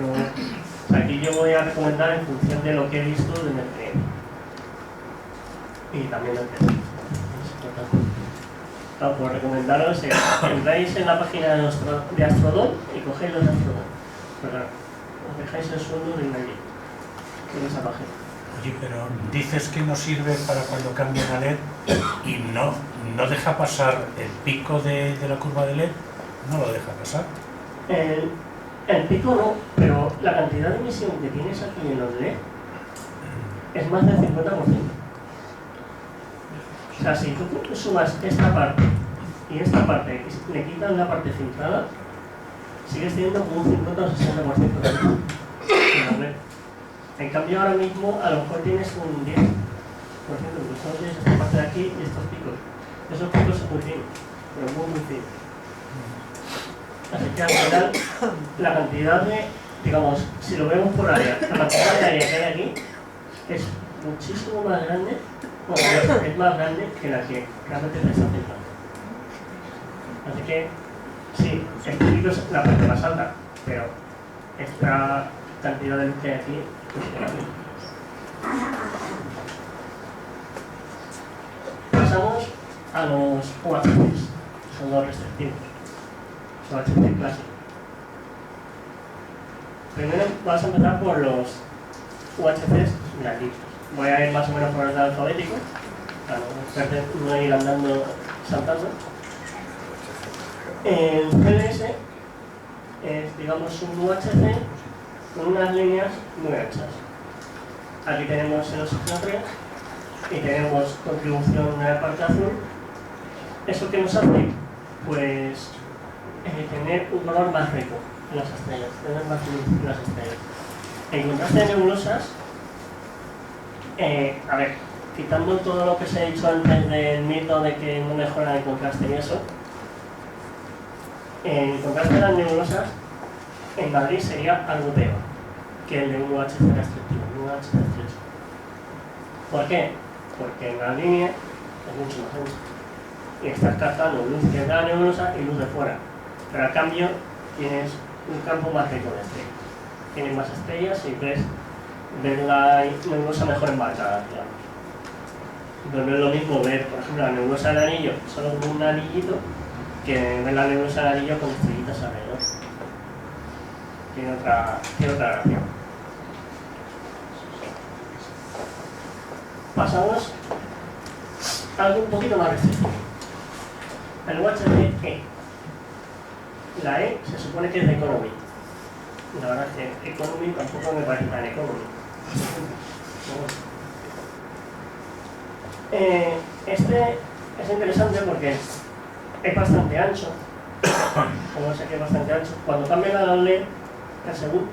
O sea, aquí yo voy a recomendar en función de lo que he visto de mi experiencia. Y también lo que es. Claro, por recomendaros que entráis en la página de Astrodome y cogéis los de Astrodome. Pero claro, os dejáis el sueldo de una allí, en esa página. Oye, pero dices que no sirve para cuando cambian a LED y no deja pasar el pico de la curva de LED, no lo deja pasar. El pico no, pero la cantidad de emisión que tienes aquí en los LED es más del 50%. O sea, si tú sumas esta parte y esta parte y le quitas la parte filtrada, sigues teniendo como un 50 o 60% de luz en los LED. En cambio ahora mismo a lo mejor tienes un 10%, porque solo tienes esta parte de aquí y estos picos. Esos picos son muy finos, pero muy finos. Así que al final la cantidad de, digamos, si lo vemos por área, la cantidad de área que hay aquí es muchísimo más grande, bueno, es más grande que la que realmente te está afectando. Así que sí, este pico es la parte más alta, pero esta cantidad de luz que hay aquí pasamos a los UHCs, son los restrictivos, UHC clásico. Primero vamos a empezar por los UHCs gratuitos. Voy a ir más o menos por orden alfabético, para no ir andando saltando. El CLS es, digamos, un UHC con unas líneas muy anchas. Aquí tenemos el oxígeno 3 y tenemos contribución en la parte azul. ¿Eso qué nos hace? Pues tener un color más rico en las estrellas, tener más luz en las estrellas. En contraste de nebulosas, a ver, quitando todo lo que se ha dicho antes del mito de que no mejora el contraste y eso, el contraste de las nebulosas en Madrid sería algo peor que el de un UHC restrictivo, un UHC estrecho. ¿Por qué? Porque en la línea es mucho más ancha y estás captando luz que es de la nebulosa y luz de fuera, pero al cambio tienes un campo más rico de estrellas, tienes más estrellas y ves la nebulosa mejor embarcada, digamos. Pero no es lo mismo ver, por ejemplo, la nebulosa del anillo solo con un anillito que ver la nebulosa del anillo con estrellitas alrededor. Tiene otra gracia. Pasamos a algo un poquito más restrictivo. El UHC-E. La E se supone que es de Economy. La verdad es que Economy tampoco me parece tan Economy. Este es interesante porque es bastante ancho. Como sé que es bastante ancho. Cuando cambian a la LED,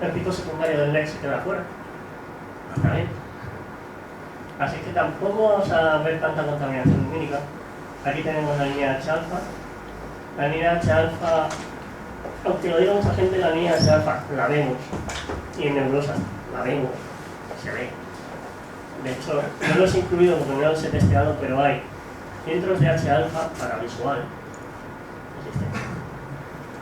el pico secundario del LED se queda afuera. ¿Está bien? Así que tampoco vamos a ver tanta contaminación lumínica. Aquí tenemos la línea H-alfa. La línea H-alfa, aunque lo diga mucha gente, la línea H-alfa la vemos. Y en nebulosas la vemos. Se ve. De hecho, no los he incluido porque no los he testeado, pero hay filtros de H-alfa para visual. Existen.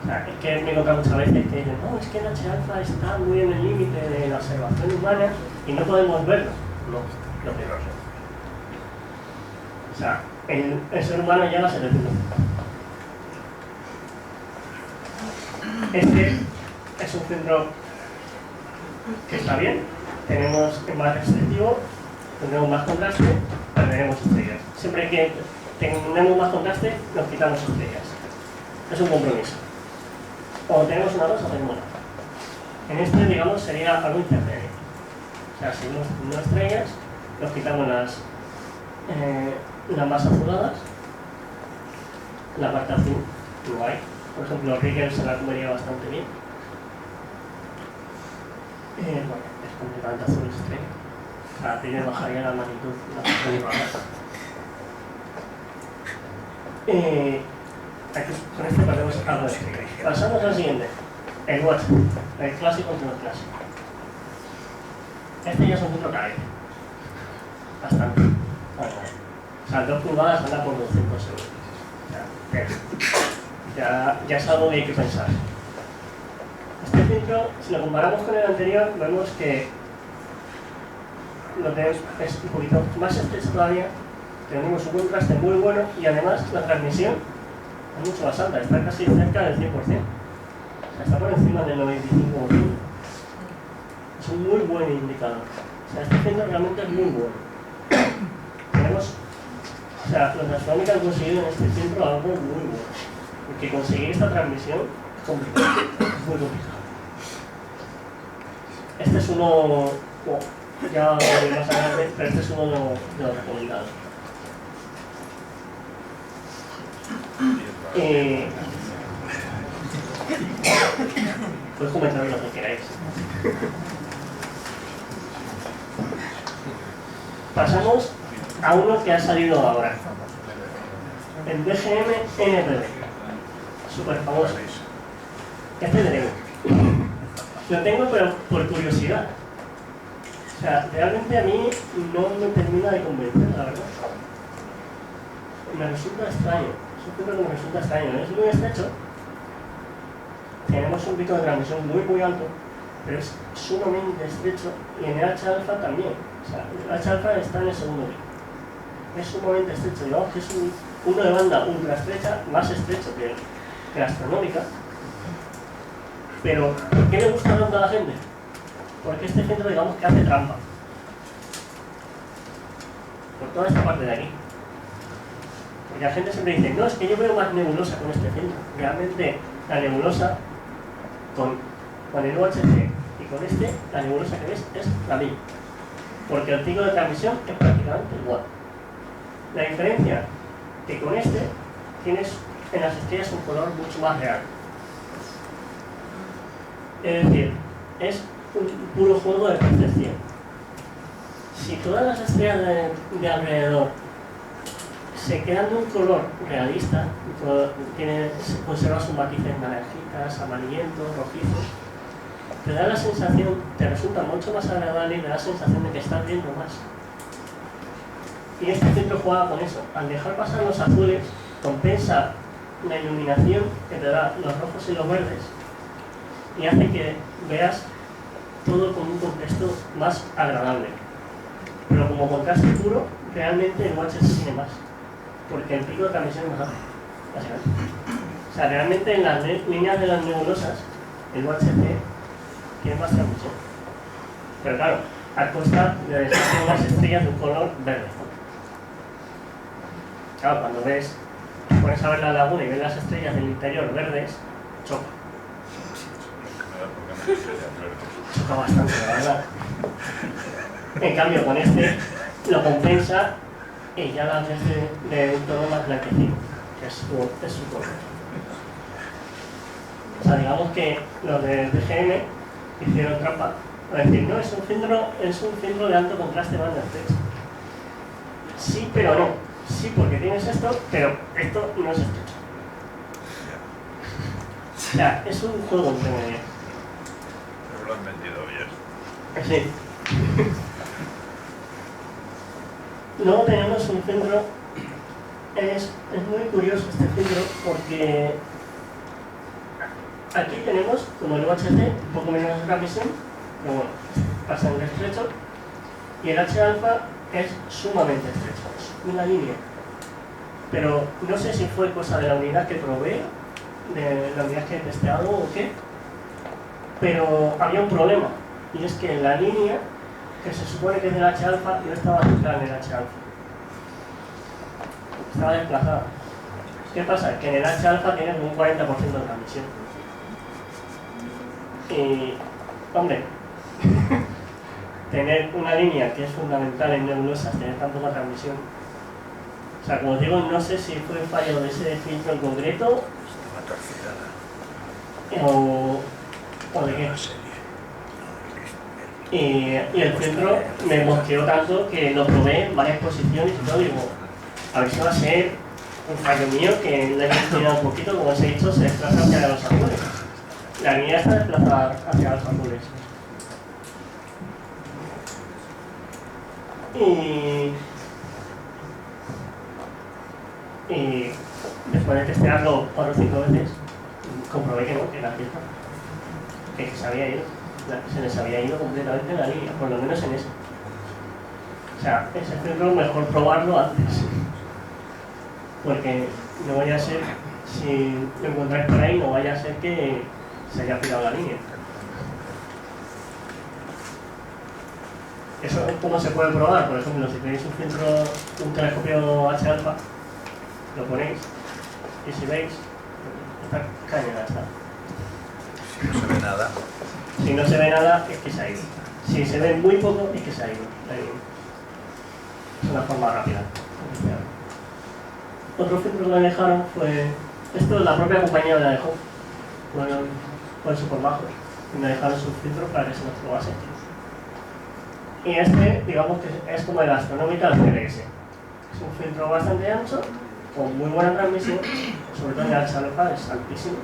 O sea, es que me toca muchas veces que dicen, no, es que el H-alfa está muy en el límite de la observación humana y no podemos verlo. No, lo peor. O sea, el ser humano llega a ser el punto. Este es un filtro que está bien. Tenemos más restrictivo, tendremos más contraste, perderemos estrellas. Siempre que tengamos más contraste, nos quitamos estrellas. Es un compromiso. O tenemos una cosa o tenemos otra. En este, digamos, sería algo intermedio. O sea, si no estrellas, nos quitamos las más azuladas, la parte azul no hay. Por ejemplo, Riegel se la comería bastante bien. Bueno, es completamente azul esta estrella. O sea, Riegel bajaría la magnitud aquí, con este perdemos algo de estrella. Pasamos al siguiente, el watch, el clásico entre los clásicos. Este ya es un filtro carente. Bastante. Bueno, o sea, 2 pulgadas anda por 200 euros. O sea, ya es algo que hay que pensar. Este filtro, si lo comparamos con el anterior, vemos que lo tenemos es un poquito más estrecho todavía, tenemos un contraste muy bueno y además la transmisión es mucho más alta, está casi cerca del 100%. O sea, está por encima del 95%. Es un muy buen indicador. O sea, este filtro realmente es muy bueno. Tenemos, o sea, los astronómicos han conseguido en este filtro algo muy bueno. Porque conseguir esta transmisión es complicado, es muy complicado. Este es uno, ya más adelante, pero este es uno de los recomendados. Podéis comentar lo que queráis. Pasamos a uno que ha salido ahora. El BGM-NPB. Súper famoso. Este lo tengo. Lo tengo pero por curiosidad. O sea, realmente a mí no me termina de convencer, la verdad. Me resulta extraño. Es un filtro que me resulta extraño. Es muy estrecho. Tenemos un pico de transmisión muy alto, pero es sumamente estrecho y en el H-alfa también. O sea, el H-alfa está en el segundo pico. Es sumamente estrecho, digamos que es uno de banda ultra estrecha, más estrecho que la astronómica. Pero, ¿por qué le gusta tanto a la gente? Porque este filtro, digamos, que hace trampa. Por toda esta parte de aquí. Porque la gente siempre dice, no, es que yo veo más nebulosa con este filtro. Realmente, la nebulosa con el UHC y con este, la nebulosa que ves es la misma. Porque el pico de transmisión es prácticamente igual. La diferencia que con este tienes en las estrellas un color mucho más real. Es decir, es un puro juego de percepción. Si todas las estrellas de alrededor se quedan de un color realista, se conserva sus matices naranjitas, amarillentos, rojizos, te da la sensación, te resulta mucho más agradable y te da la sensación de que estás viendo más. Y este filtro juega con eso. Al dejar pasar los azules, compensa la iluminación que te da los rojos y los verdes y hace que veas todo con un contexto más agradable. Pero como contraste puro, realmente el UHC tiene más, porque el pico de transmisión es más alto, básicamente. O sea, realmente en las líneas de las nebulosas, el UHC tiene más transmisión. Pero claro, a costa de dejar las estrellas de un color verde. Claro, cuando ves, pones a ver la laguna y ves las estrellas del interior verdes, choca. Choca bastante, la verdad. En cambio, con este lo compensa y ya las ves de un tono más blanquecino, que es su color. O sea, digamos que los de DGM hicieron trampa. Es decir, no, es un filtro de alto contraste banda estrecha. Sí, pero no. Sí, porque tienes esto, pero esto no es estrecho. O sea, es un juego entre medias. Pero lo han vendido bien. Sí. Luego tenemos un filtro, es muy curioso este filtro porque aquí tenemos como el UHC un poco menos de transmisión, pero bueno, pasa en el estrecho, y el H-alfa es sumamente estrecho, es una línea. Pero no sé si fue cosa de la unidad que probé, de la unidad que he testeado o qué, pero había un problema, y es que la línea que se supone que es del H-alfa no estaba centrada en el H-alfa. Estaba desplazada. ¿Qué pasa? Que en el H-alfa tienes un 40% de transmisión. Y, hombre, tener una línea que es fundamental en nebulosas, tener tan poca transmisión. O sea, como digo, no sé si fue fallo de ese filtro en concreto o de qué. Y el filtro me mosqueó tanto que lo probé en varias posiciones y todo, digo, a ver si va a ser un fallo mío que la he inclinado un poquito, como os he dicho, se desplaza hacia los azules. La línea está desplazada hacia los azules. Y después de testearlo 4 o 5 veces, comprobé que no, que era cierto, que se había ido. Se les había ido completamente la línea, por lo menos en ese. O sea, ese filtro mejor probarlo antes. Porque no vaya a ser, si lo encontráis por ahí, no vaya a ser que se haya pirado la línea. Eso es como se puede probar. Por ejemplo, si tenéis un telescopio H-alfa, lo ponéis y si veis, esta caña está. Si no se ve nada. Si no se ve nada, es que se ha ido. Si se ve muy poco, es que se ha ido. Es una forma rápida. Otro filtro que me dejaron fue... Esto la propia compañía me la dejó. Fue súper bajo. Y me dejaron sus filtros para que se los probase. Y este, digamos que es como el Astronómica del CLS. Es un filtro bastante ancho, con muy buena transmisión, sobre todo en el H-alfa es altísimo.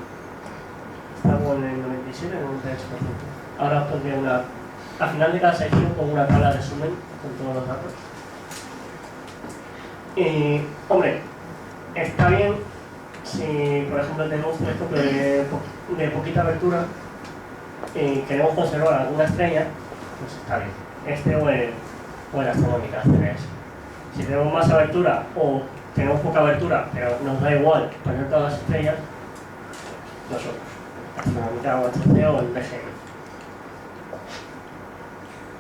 Está como en el 97, 98%. Ahora os pondré al final de cada sección con una tabla de resumen con todos los datos. Y, hombre, está bien si, por ejemplo, tenemos un telescopio de poquita abertura y queremos conservar alguna estrella, pues está bien. Este o el Astronómica CLS. Si tenemos más abertura o tenemos poca abertura, pero nos da igual poner todas las estrellas, nosotros. Astronómica o HC o el BGM.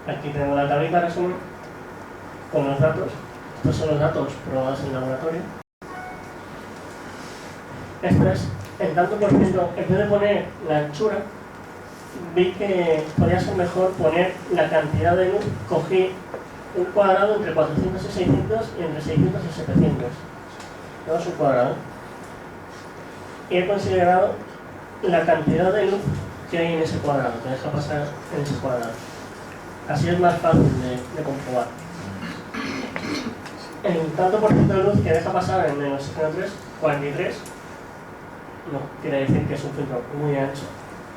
Aquí tenemos la tablita de resumen con los datos. Estos son los datos probados en el laboratorio. Esto es el tanto por ciento. En vez de poner la anchura, vi que podía ser mejor poner la cantidad de luz. Cogí un cuadrado entre 400 y 600 y entre 600 y 700. Todo es un cuadrado. Y he considerado la cantidad de luz que hay en ese cuadrado, que deja pasar en ese cuadrado. Así es más fácil de comprobar. el tanto por ciento de luz que deja pasar en el oxígeno 3, 43, no quiere decir que es un filtro muy ancho,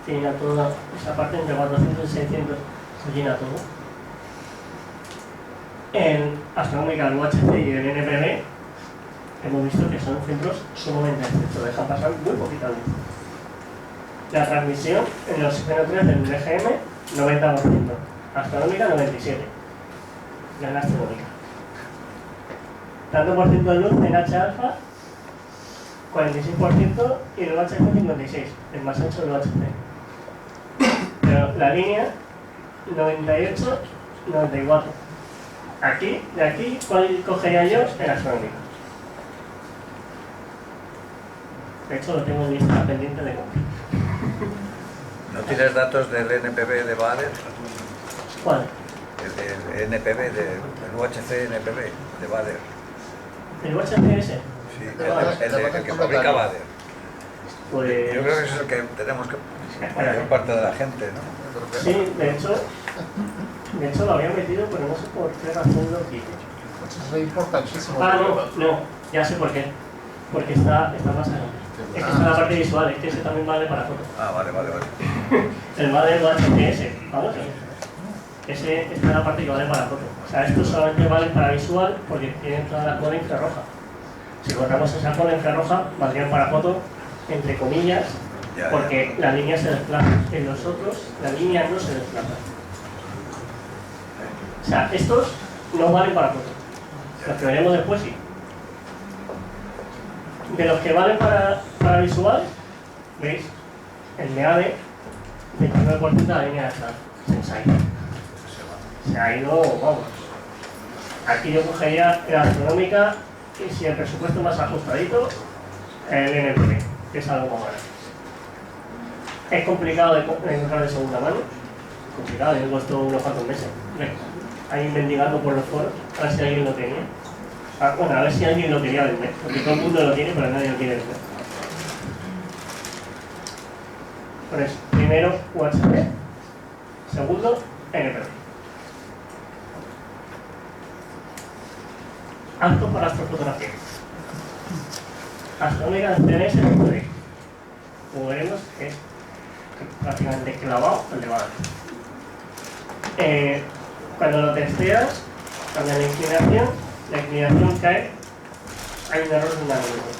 que llena toda esa parte entre 400 y 600, se llena todo. En Astronómica, el UHC y el NPB hemos visto que son filtros sumamente estrechos, dejan pasar muy poquita luz. La transmisión en el oxígeno 3 del DGM, 90%, Astronómica 97%, ya en la Astronómica. Tanto por ciento de luz en H-alfa, 46%, y el UHC 56%, el más ancho del UHC. Pero la línea, 98, 94%. Aquí, de aquí, ¿cuál cogería yo? El Astronómica. De hecho, lo tengo en lista pendiente de compra. ¿No tienes datos del NPB de Bader? ¿Cuál? El NPB, el UHC NPB de Bader. ¿El UHCS? Sí, el que fabrica Bader. Pues... Yo creo que ese es el que tenemos que... La mayor parte de la gente, ¿no? Sí, de hecho lo había metido, pero no sé por qué razón lo quité. Eso es importantísimo. Ah, no, ya sé por qué. Porque está más adelante. Es que está la parte visual, es que ese también vale para fotos. Ah, vale. El vale UHCS, vamos. Ese está en la parte que vale para fotos. O sea, estos solamente valen para visual porque tienen toda la cola infrarroja. Si cortamos esa cola infrarroja, valdrían para foto, entre comillas, porque la línea se desplaza. En los otros, la línea no se desplaza. O sea, estos no valen para fotos. Los que veremos después sí. De los que valen para visual, ¿veis? El MEADE, 29% de la línea de atrás. Se ha ido, vamos. Aquí yo cogería la Astronómica y si el presupuesto más ajustadito, el NPB, que es algo más barato. Es complicado de encontrar de segunda mano. Complicado, yo he puesto unos cuantos meses. Ahí mendigando por los foros, a ver si alguien lo tenía. Bueno, a ver si alguien lo quería vender, porque todo el mundo lo tiene, pero nadie lo quiere vender. Por eso, primero UHC, segundo NPB. Apto para astrofotografía. Astronómica en CNS NPB. Como veremos, es prácticamente clavado al de Bader. Cuando lo testeas, cambia la inclinación cae, hay un error de un nanómetro.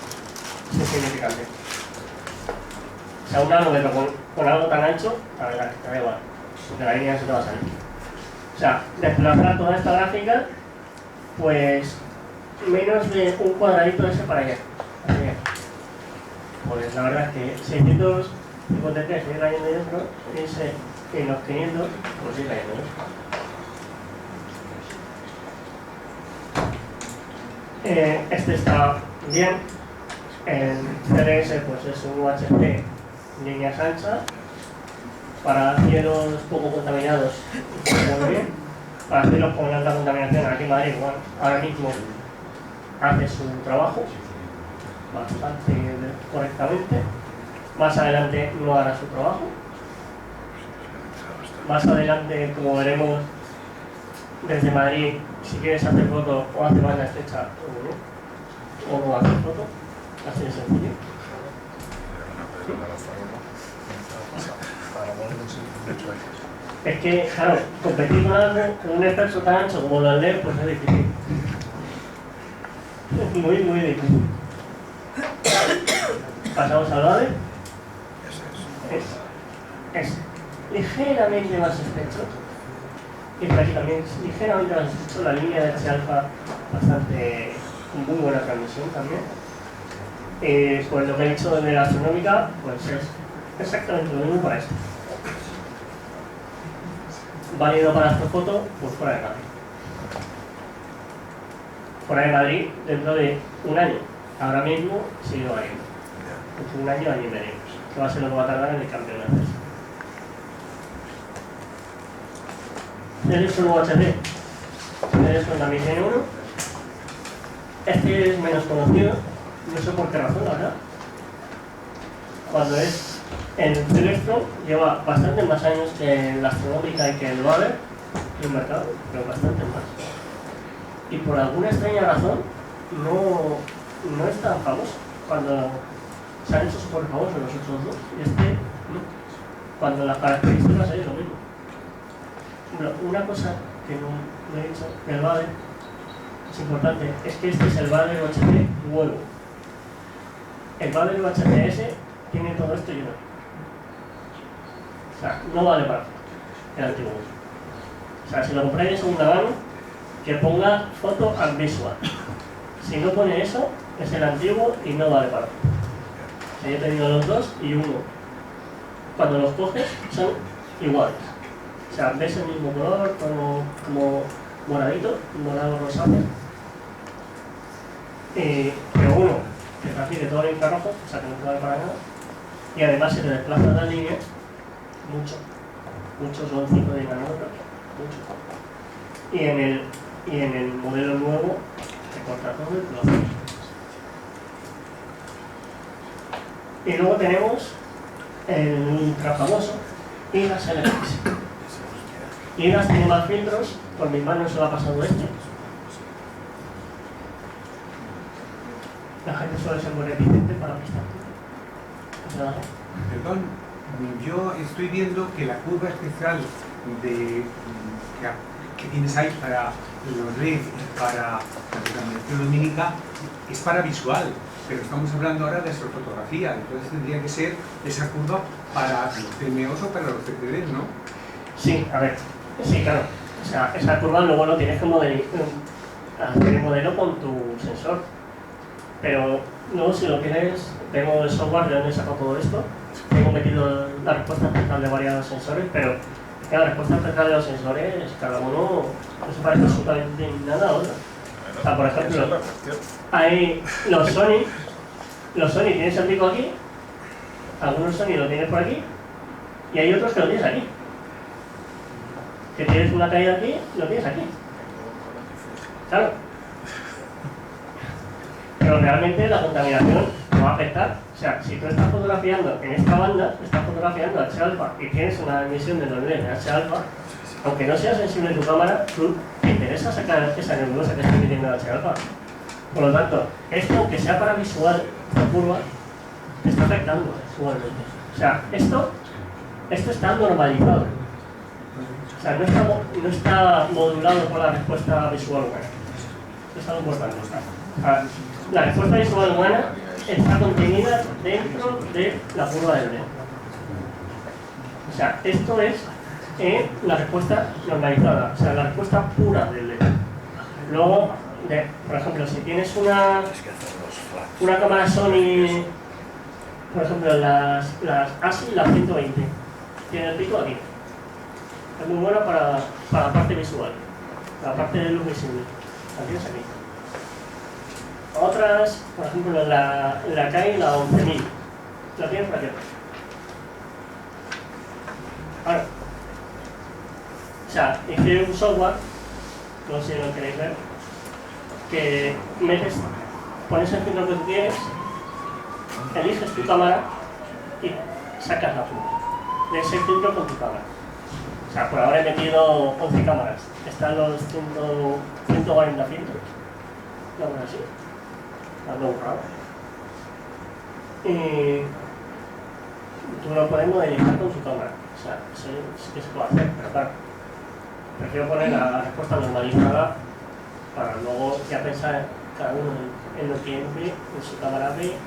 Es insignificante. O sea, un nanómetro con algo tan ancho, la verdad, que te da igual, porque la línea se te va a salir. O sea, desplazar toda esta gráfica, pues menos de un cuadradito de ese para allá. Pues la verdad es que 653 sigue cayendo dentro, y los 500 pues sigue cayendo dentro. Este está bien. El CDS pues es un UHC líneas anchas. Para cielos poco contaminados muy bien. Para cielos con alta contaminación, aquí en Madrid, bueno, ahora mismo hace su trabajo bastante correctamente. Más adelante no hará su trabajo. Más adelante, como veremos, desde Madrid, si quieres hacer foto o hacer banda estrecha o no hacer foto, así de sencillo. Es que, claro, competir con un experto tan ancho como lo del pues es difícil. Es muy difícil. Pasamos al VADER. Es ligeramente más estrecho. Y por aquí también es ligeramente más estrecho. La línea de H-alfa bastante, con muy buena transmisión también. Pues lo que he dicho de la astronómica, pues es exactamente lo mismo para esto. Válido para astrofoto, pues fuera de Madrid. Fuera de Madrid dentro de un año. Ahora mismo sigue valiendo. Pues un año y medio. Que va a ser lo que va a tardar en el cambio de acceso. Es un UHC. Es también tiene uno. Este es menos conocido. No sé por qué razón, la verdad. Cuando es el Celestron, lleva bastante más años que la astronómica y que el VADER en el mercado, pero bastante más. y por alguna extraña razón no es tan famoso. Cuando se han hecho súper famosos los otros dos, y este no. Cuando las características es lo mismo. Una cosa que no he dicho del Vader es importante, es que este es el Vader UHT nuevo. El Vader UHTS tiene todo esto y no. O sea, no vale para el antiguo. O sea, si lo compráis de segunda mano, que ponga foto and visual. Si no pone eso, es el antiguo y no vale para. O sea, yo he tenido los dos y uno. Cuando los coges son iguales. O sea, ves el mismo color, como moradito, morado rosado. Pero uno que transmite todo el infrarrojo, o sea que no te vale para nada. Y además se te desplaza la línea mucho. Muchos son 5 de nanómetros, mucho. Y en el modelo nuevo se corta todo el plazo. Y luego tenemos el ultra famoso IGAS LX. IGAS tiene más filtros, por mis manos se lo ha pasado este. La gente suele ser muy reticente para prestar. Perdón, yo estoy viendo que la curva especial que tienes ahí para los LED y para la contaminación lumínica es para visual, pero estamos hablando ahora de astrofotografía, entonces tendría que ser esa curva para los CMOs o para los CCD, ¿no? Sí, a ver, sí, claro. O sea, esa curva luego lo tienes que hacer el modelo con tu sensor. Pero luego si lo quieres, tengo el software de donde he sacado todo esto, tengo metido la respuesta espectral de varios sensores, pero la respuesta espectral de los sensores, cada uno no se parece absolutamente nada a otro. O sea, por ejemplo, hay los Sony tienes el pico aquí, algunos Sony lo tienes por aquí, y hay otros que lo tienes aquí. Que tienes una caída aquí, lo tienes aquí. Claro. Pero realmente la contaminación no va a afectar. O sea, si tú estás fotografiando en esta banda, estás fotografiando H-alfa y tienes una emisión de doble de H-alfa, aunque no sea sensible tu cámara, tú te interesa sacar esa nebulosa que está emitiendo H-alfa. Por lo tanto, esto, aunque sea para visual, la curva, te está afectando igualmente. O sea, esto está normalizado. O sea, no está modulado por la respuesta visual humana. Esto es algo importante. O sea, la respuesta visual humana está contenida dentro de la curva del LED. O sea, esto es la respuesta normalizada, o sea, la respuesta pura del LED. Luego, por ejemplo, si tienes una cámara Sony, por ejemplo, las ASI, la 120, tiene el pico aquí. Es muy buena para la parte visual, la parte de luz visible. La tienes aquí. Otras, por ejemplo, la CAI, la 11000, la tienes por aquí. Ahora, o sea, hice un software, no sé si lo queréis ver, que pones el filtro que tú quieres, eliges tu cámara y sacas la foto de ese filtro con tu cámara. O sea, por ahora he metido 11 cámaras, están los 140 filtros, no así. Algo raro. Y tú lo puedes modelizar con tu cámara. O sea, eso sí que se puede hacer, pero claro, prefiero poner la respuesta normalizada para luego ya pensar cada uno en lo que ve, en su cámara ve,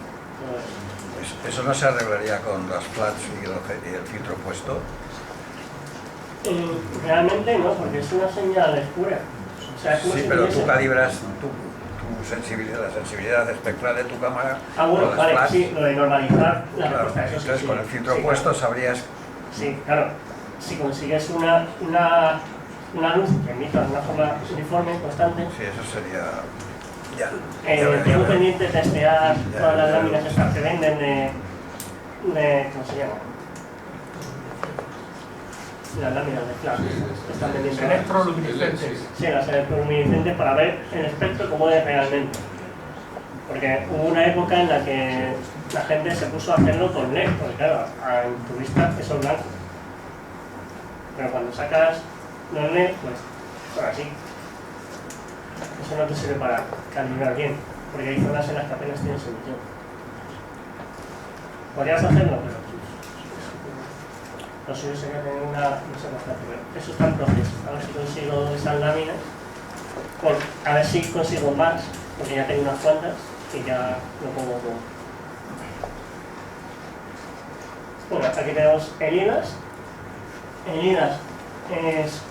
todo eso. Pues eso no se arreglaría con las flats y el filtro puesto. Realmente no, porque es una señal escura. O sea, es como sí, si pero tuviese... tú calibras la sensibilidad espectral de tu cámara. Bueno, vale, flash. sí, lo de normalizar la Claro, respuesta, eso entonces sí, con el filtro sí, puesto claro. sabrías. Sí, claro. Si consigues una luz que emita de una forma uniforme, constante. Sí, eso sería. Ya. Tengo pendiente testear todas las ya. láminas estas que venden de. ¿Cómo se llama? Las láminas de flash que están vendiendo. Electroluminiscentes. Sí, las electroluminiscentes para ver el espectro como es realmente. Porque hubo una época en la que la gente se puso a hacerlo con LED, porque claro, en tu vista eso es blanco. Pero cuando sacas los LED, pues son así. Eso no te sirve para calibrar bien, porque hay zonas en las que apenas tienes emisión. Podrías hacerlo, pero lo suyo sería tener una... no sé, pero eso está en proceso. A ver si consigo esas láminas, a ver si consigo más, porque ya tengo unas cuantas y ya lo pongo todo. Bueno, aquí tenemos el IDAS. El IDAS es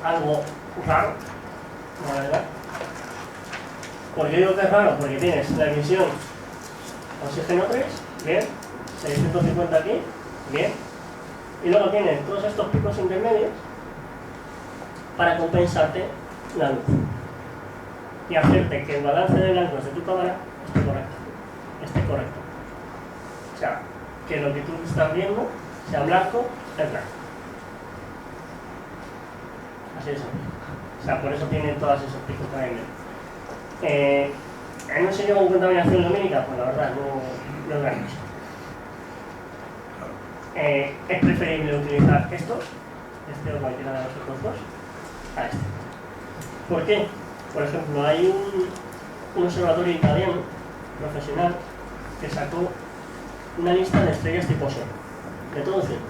algo raro, la verdad. ¿Por qué digo que es raro? Porque tienes la emisión oxígeno 3, bien, 650 aquí, bien, y luego tienes todos estos picos intermedios para compensarte la luz y hacerte que el balance de blancos de tu cámara esté correcto. O sea, que lo que tú estás viendo sea blanco, es blanco. Así es. O sea, por eso tiene todos esos picos también. ¿En un sitio con contaminación lumínica? Pues la verdad, no es gran cosa. Es preferible utilizar estos, este o cualquiera de los otros dos, a este. ¿Por qué? Por ejemplo, hay un observatorio italiano profesional que sacó una lista de estrellas tipo Sol, de todo el cielo.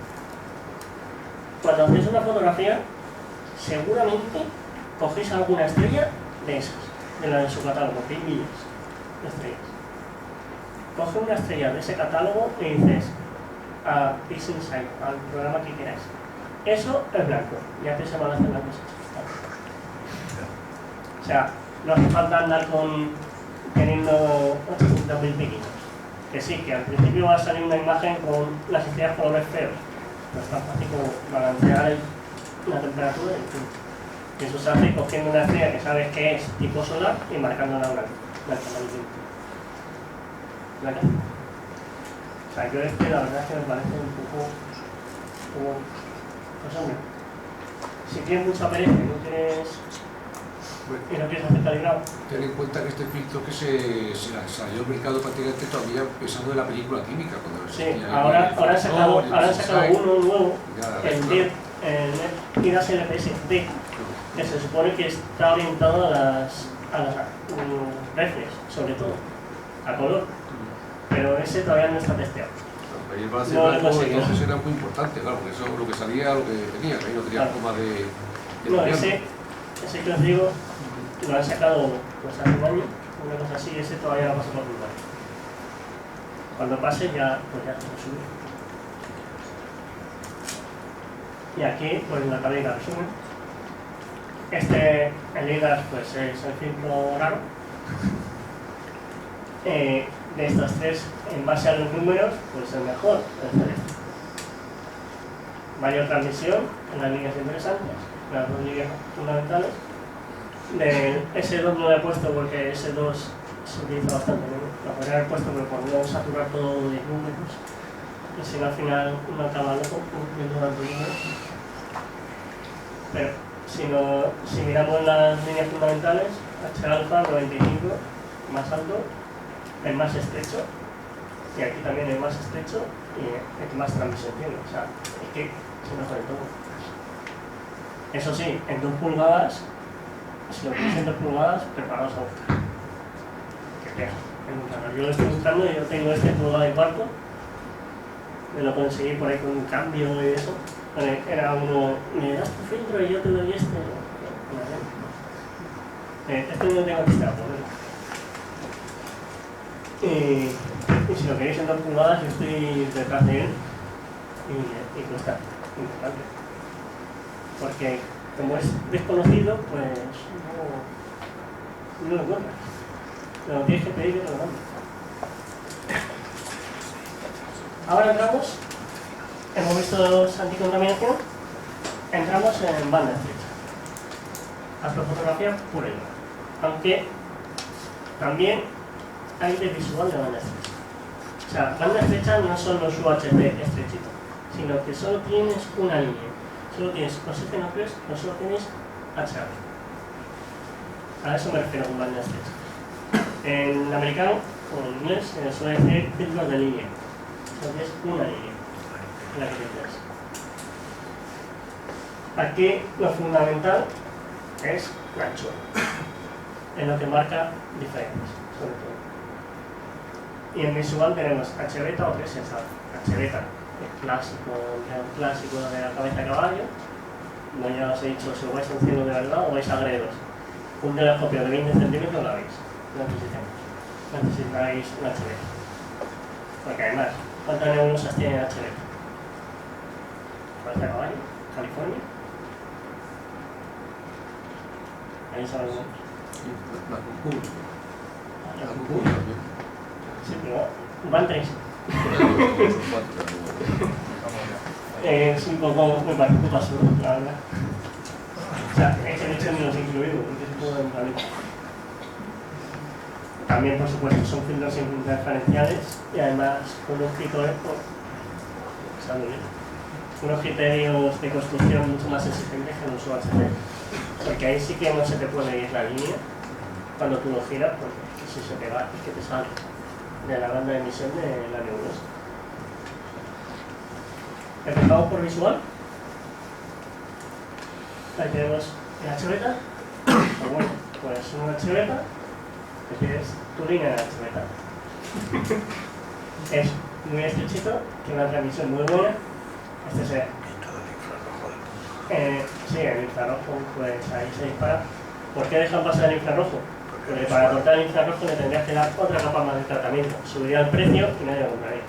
Cuando hacéis una fotografía, seguramente cogéis alguna estrella de esas, de la de su catálogo, que hay miles de estrellas. Coge una estrella de ese catálogo y dices a PixInsight, al programa que queráis. Eso es blanco, y haces el balance blanco. O sea, no hace falta andar teniendo 800.000 piquitos. Que sí, que al principio va a salir una imagen con las estrellas colores feos, pero es tan fácil como balancear la temperatura y eso se hace cogiendo una estrella que sabes que es tipo solar y marcándola blanca. O sea, yo la verdad es que me parece un poco pues hombre, si tienes mucha pereza y no quieres hacer calibrado. Ten en cuenta que este filtro que se salió al mercado prácticamente todavía pensando en la película química. Sí, ahora han sacado uno nuevo, el IDAS LPS-D, que se supone que está orientado a las reflex, sobre todo, a color, pero ese todavía no está testeado. Y el balance blanco entonces era muy importante, claro, porque eso lo que salía, lo que tenía, que ahí no tenía forma de no, ese que os digo, lo han sacado pues hace un año, una cosa así, ese todavía no pasa por lugar. Cuando pase ya, pues ya se sube. Y aquí, pues la tabla de resumen. El IDAS, pues es el filtro raro. De estos tres, en base a los números, pues el mejor es este. Mayor transmisión en las líneas interesantes, las dos líneas fundamentales. Del S2 no lo he puesto porque S2 se utiliza bastante, ¿no? Lo podría haber puesto, pero por no saturar todo de números, y si no al final uno acaba loco viendo tantos números. Pero si miramos las líneas fundamentales, H alfa 95, más alto, el más estrecho, y aquí también el más estrecho y el que más transmisión tiene. O sea, es que se mejora en todo. Eso sí, en 2 pulgadas, si lo queréis en 2 pulgadas, preparaos a buscar. Que pega, es muy caro. Yo lo estoy buscando y yo tengo este pulgada y cuarto. Me lo conseguí por ahí con un cambio y eso. Era uno, me das tu filtro y yo te doy este. Este no lo tengo que estar, y si lo queréis en 2 pulgadas, yo estoy detrás de él y cuesta importante. Porque como es desconocido, pues no lo encuentras. Lo tienes que pedir y te lo dan. Ahora entramos, hemos visto los anticontaminación, entramos en banda estrecha. Astrofotografía pura y dura. Aunque también hay de visual de banda estrecha. O sea, banda estrecha no son los UHD estrechitos, sino que solo tienes una línea. Solo tienes oxígeno 3, no solo tienes HA. A eso me refiero con banda estrecha. En americano o en inglés se suele decir filtros de línea. Solo tienes una línea en la que filtras. Aquí lo fundamental es la anchura. es lo que marca diferencias, sobre todo. Y en visual tenemos H-beta o 3 sensado. H-beta, el clásico de la cabeza de caballo. No, ya os he dicho, si vais a un cielo de verdad o vais a gredos. Un telescopio de 20 centímetros lo veis. Necesitáis un H-beta. Porque además, ¿cuántas nebulosas tiene H-beta? Cabeza de caballo, California. Ahí sabemos. La Cucú. La Cucú. Sí, pero van 3. Es un poco, me parece un poco absurdo, la verdad. O sea, ese hecho ni los he incluido, porque es un poco de planeta. También, por supuesto, son filtros interferenciales y además con unos criterios de construcción mucho más exigentes que los UHD. Porque ahí sí que no se te puede ir la línea cuando tú lo giras, porque si se te va es que te sale de la banda de emisión de la nebulosa. Empezamos por visual. Ahí tenemos el H-beta. Pues bueno, pues un H-beta, que tienes tu línea de H-beta. Es muy estrechito, tiene una transmisión muy buena. Este sería. Sí, el infrarrojo, pues ahí se dispara. ¿Por qué dejan pasar el infrarrojo? Porque para cortar el infrarrojo le tendrías que dar otra capa más de tratamiento. Subiría el precio y nadie lo compraría.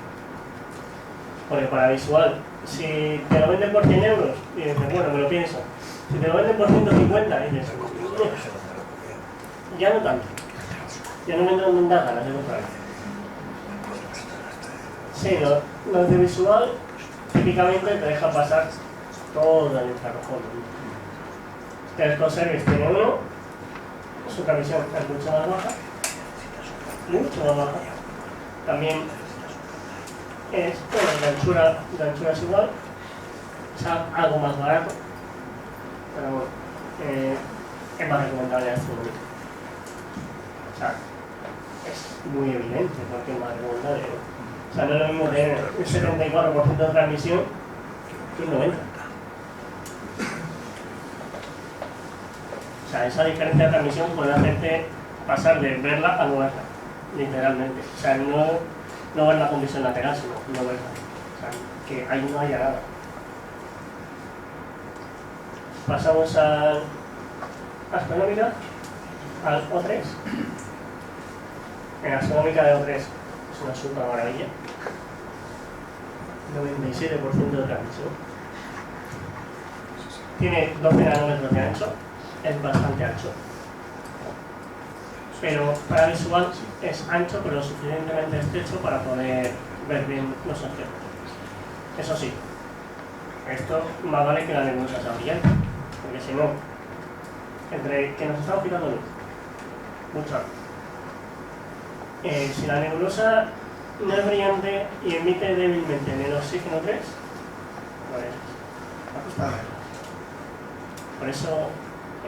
Porque para visual, si te lo venden por 100 euros, y dices, bueno, me lo pienso. Si te lo venden por 150, dices, ya no tanto. Ya no me dan ganas de comprar. Sí, los de visual típicamente te dejan pasar todo el infrarrojo. Telescope Service tiene uno, su transmisión es mucho más baja, También es, bueno, la anchura es igual, es algo más barato, pero bueno, es más recomendable astronomía. O sea, es muy evidente porque es más recomendable, ¿no? O sea, no es lo mismo tener un 74% de transmisión que un 90%. O sea, esa diferencia de transmisión puede hacerte pasar de verla a no verla, literalmente. O sea, no verla con visión lateral, sino no verla. O sea, que ahí no haya nada. Pasamos al astronómica, al O3. En astronómica de O3 es una super maravilla. 97% de transmisión. Tiene 12 nanómetros de ancho. Es bastante ancho, pero para visual es ancho pero lo suficientemente estrecho para poder ver bien los objetos. Eso sí, esto más vale que la nebulosa sea brillante, porque si no, entre que nos estamos quitando luz, mucha. Si la nebulosa no es brillante y emite débilmente en el oxígeno 3, pues va a costar. Por eso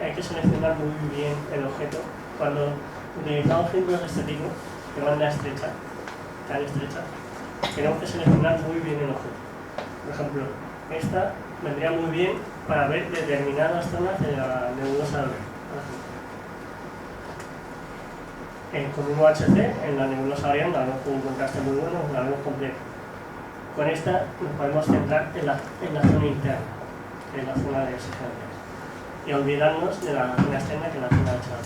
hay que seleccionar muy bien el objeto. Cuando utilizamos filtros de este tipo, de banda estrecha, tan estrecha, tenemos que seleccionar muy bien el objeto. Por ejemplo, esta vendría muy bien para ver determinadas zonas de la nebulosa Orión. Con un UHC, en la nebulosa Orión, la vemos con un contraste muy bueno, la vemos completa. Con esta nos podemos centrar en la zona interna, en la zona de oxígeno. Y olvidarnos de la zona externa que es la zona de chat.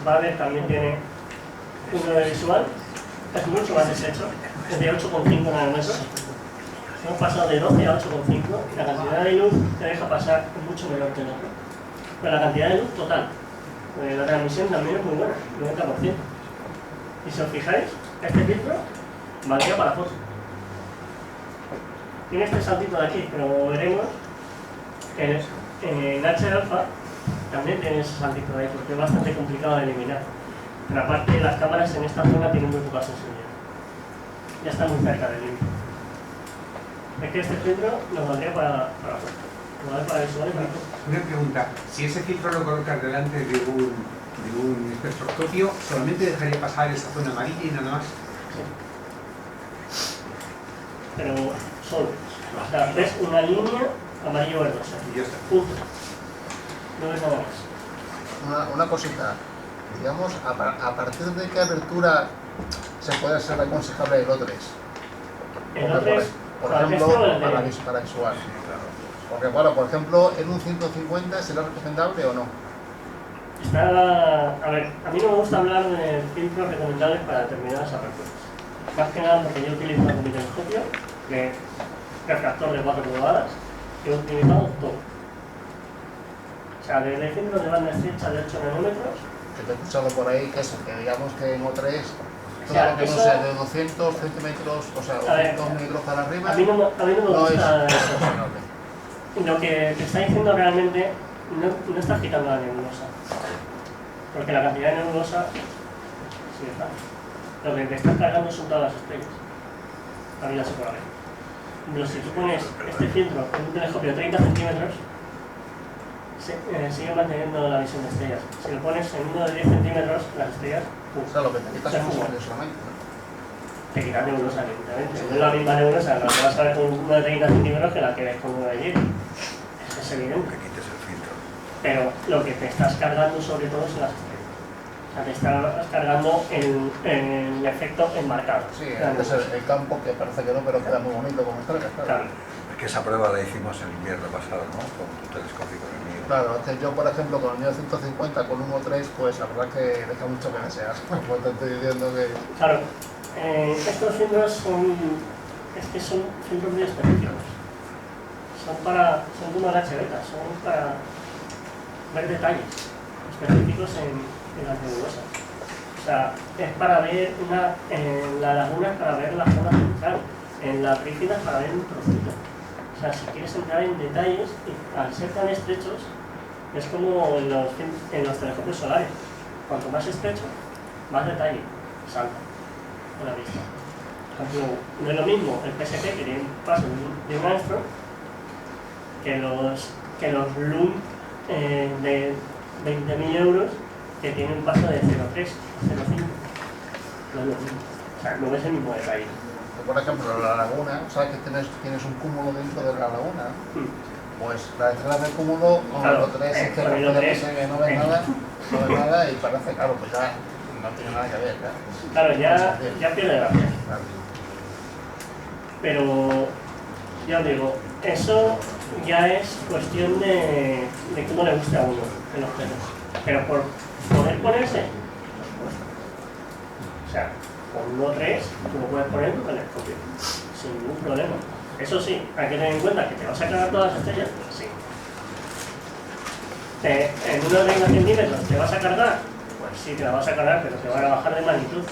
Vale, también tiene uno de visual, es mucho más estrecho, es de 8,5 nanómetros. Hemos pasado de 12 a 8,5, la cantidad de luz que deja pasar es mucho menor que el otro. Pero la cantidad de luz total, la transmisión también es muy buena, 90%. Y si os fijáis, este filtro valdría para fotos. Tiene este saltito de aquí, pero veremos que en H-alfa también tiene ese saltito de ahí, porque es bastante complicado de eliminar. Pero aparte, las cámaras en esta zona tienen muy poca sensibilidad. Ya está muy cerca del límite. Es que este filtro nos valdría para visual y para foto. Una pregunta, si ese filtro lo colocas delante de un espectroscopio, ¿solamente dejaría pasar esa zona amarilla y nada más? Sí. Pero solo. O sea, ves una línea amarillo verdoso. Y ya está. Punto. No es nada más. Una cosita, digamos, a partir de qué abertura se puede ser aconsejable el O3. El O3, por para ejemplo, texto o el de- para visual. Porque, bueno, por ejemplo, en un 150 será recomendable o no. A ver, a mí no me gusta hablar de filtros recomendables para determinadas aperturas. Más que nada porque yo utilizo un microscopio de refractor de 4 pulgadas que he utilizado todo. O sea, desde filtros de banda estrecha de 8 nanómetros. Que te he escuchado por ahí que eso, que digamos que en O3, todo sea, lo que no eso- sea de 200 centímetros, o sea, A ver, 200 milímetros para arriba, A mí no me no es gusta eso. aconsejable. Lo que te está diciendo realmente no estás quitando la nebulosa. Porque la cantidad de nebulosa sí está. Lo que te estás cargando son todas las estrellas. Habidas y por haber. Pero si tú pones este filtro en un telescopio de 30 centímetros, sigue manteniendo la visión de estrellas. Si lo pones en uno de 10 centímetros, las estrellas, O sea, lo que te quitas se es fuman. solamente, ¿no? Te quitas nebulosa, evidentemente. No es la misma nebulosa la que vas a ver con uno de 30 centímetros que la que ves con uno de 10. Eso es evidente. Que quites el filtro. Pero lo que te estás cargando sobre todo son las estrellas. O sea, te estás cargando el efecto enmarcado. Sí, antes el campo, que parece que no, pero queda muy bonito como estrellas, Claro. Es que esa prueba la hicimos el invierno pasado, ¿no? Con tu telescopio y con el mío. Claro, es que yo, por ejemplo, con el mío 150 con 1.3, pues la verdad que deja mucho que desear. Pues te estoy diciendo que... Claro, estos filtros son filtros muy específicos. Son como el HBK, son para ver detalles específicos en las nebulosas. O sea, es para ver en la laguna para ver la zona central, en la prífida para ver un trocito. O sea, si quieres entrar en detalles, y al ser tan estrechos, es como en los telescopios solares. Cuanto más estrecho, más detalle salta a la vista. Por ejemplo, no es lo mismo el PSP, que tiene un paso de un angstrom, que los LUM de 20.000 euros, que tienen un paso de 0,3 a 0,5. No es lo mismo. O sea, no ves el mismo detalle. Por ejemplo, la laguna, ¿sabes que tienes un cúmulo dentro de la laguna? Pues la entrada del cúmulo con Claro, el O3 es que con el no O3, ves nada y parece, claro, pues ya no tiene nada que ver. Claro, ya pierde gracia. Claro. Pero, ya os digo, eso ya es cuestión de cómo le guste a uno en los pelos. Pero por poder ponerse, o sea, con 1.3 tú lo puedes poner en tu telescopio, sin ningún problema. Eso sí, hay que tener en cuenta que te vas a cargar todas las estrellas, sí. En unos 30 centímetros te vas a cargar, pues sí, te la vas a cargar, pero te van a bajar de magnitud.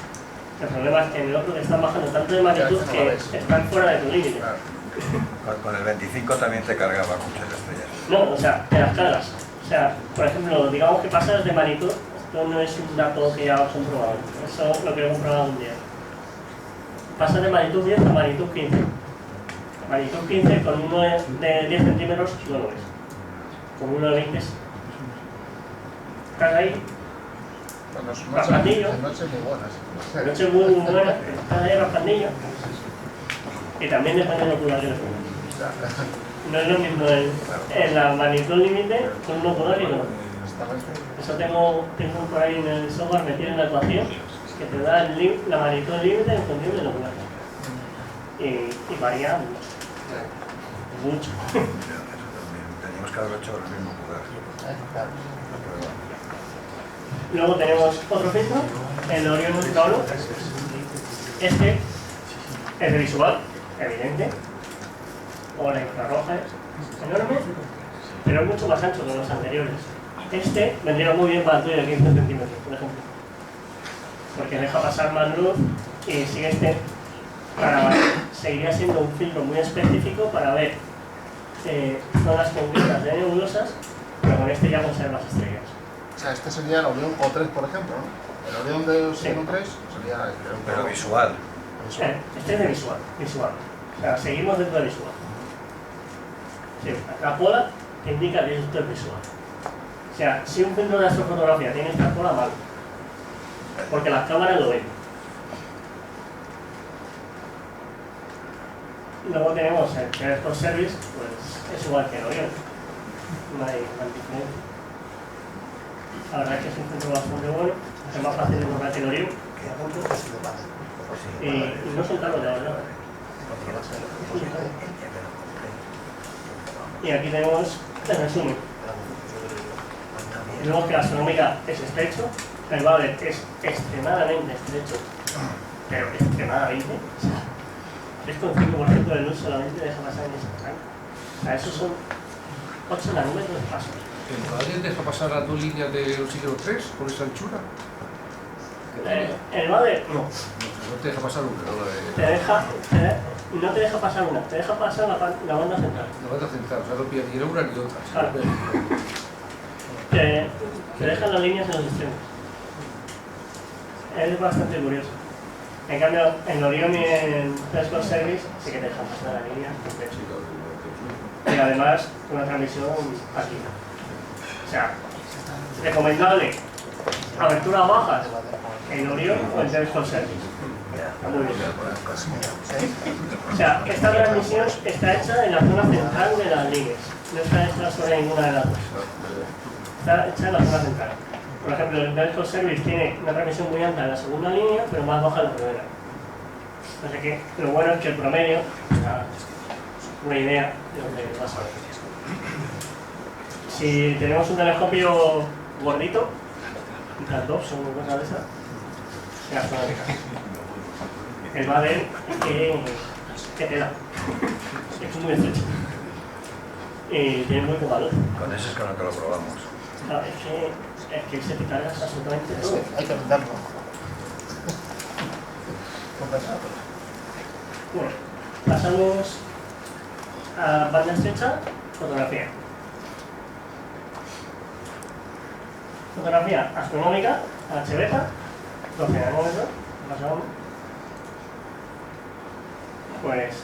El problema es que en el otro te están bajando tanto de magnitud que están fuera de tu límite. Claro. Con el 25 también te cargaba muchas estrellas. No, o sea, te las cargas. O sea, por ejemplo, digamos que pasas de magnitud, esto no es un dato que ya os he comprobado, eso lo que he comprobado un día. Pasas de magnitud 10 a magnitud 15. Magnitud 15 con uno de 10 centímetros no lo ves. Con uno de 20 sí. Estás ahí, raspandillo. Noches muy buenas. Noches muy buenas, estás ahí raspandillo. Y también depende de los ocular que le pongas. No es lo mismo en la magnitud límite con un ocular y no. Eso tengo por ahí en el software metido en la ecuación que te da la magnitud límite en función del ocular. Y varía mucho. Teníamos que haberlo hecho con el mismo lugar. Luego tenemos otro filtro, el Orion Ultra 1. Este es de visual, evidente. O la infrarroja es enorme, pero es mucho más ancho que los anteriores. Este vendría muy bien para el tuyo de 15 centímetros, por ejemplo. Porque deja pasar más luz y sigue seguiría siendo un filtro muy específico para ver zonas concretas de nebulosas, pero con este ya conservas estrellas. O sea, este sería el Orión O3, por ejemplo, ¿no? El Orión de 1.3 sería Pero visual. Este es de visual. O sea, seguimos dentro de visual. Sí, la cola te indica que esto es visual. O sea, si un filtro de astrofotografía tiene esta cola, mal. Porque las cámaras lo ven. Luego tenemos el Transport Service, pues es igual que el Orion. No hay gran diferencia. La verdad es que es un centro bastante bueno, es más fácil de encontrar que el Orion, y no son caros, la verdad. Y aquí tenemos el resumen. Vemos que la astronómica es estrecho, el Bader es extremadamente estrecho, pero extremadamente. O sea, 3,5% de luz solamente deja pasar en ese canal. O sea, esos son 8 nanómetros de paso. ¿El Bader deja pasar las dos líneas del oxígeno 3 con esa anchura? El Bader, no. No te deja pasar una, no No te deja pasar una, te deja pasar la banda central. la banda central, o sea, no pilla ni una ni otra. Claro. Te dejan las líneas en los extremos. Es bastante curioso. En cambio, en Orion y en Transport Service sí que te dejan pasar la línea completa. Y además, una transmisión aquí. O sea, recomendable. Abertura bajas en Orion o en Transport Service. Muy bien. O sea, esta transmisión está hecha en la zona central de las líneas. No está hecha sobre ninguna de las dos. Está hecha en la zona central. Por ejemplo, el Transport Service tiene una transmisión muy alta en la segunda línea, pero más baja en la primera. Así que lo bueno es que el promedio da una idea de lo que pasa. Si tenemos un telescopio gordito, las dos son cosas de esas, ya está. El Bader que tela. Es muy estrecho. Y tiene muy poca luz. Con eso es con lo que lo probamos. Claro, es que se te carga absolutamente todo. Hay que venderlo. Bueno, pasamos a banda estrecha, fotografía. Fotografía astronómica, H-beta, 12 nanómetros, pasamos. Pues es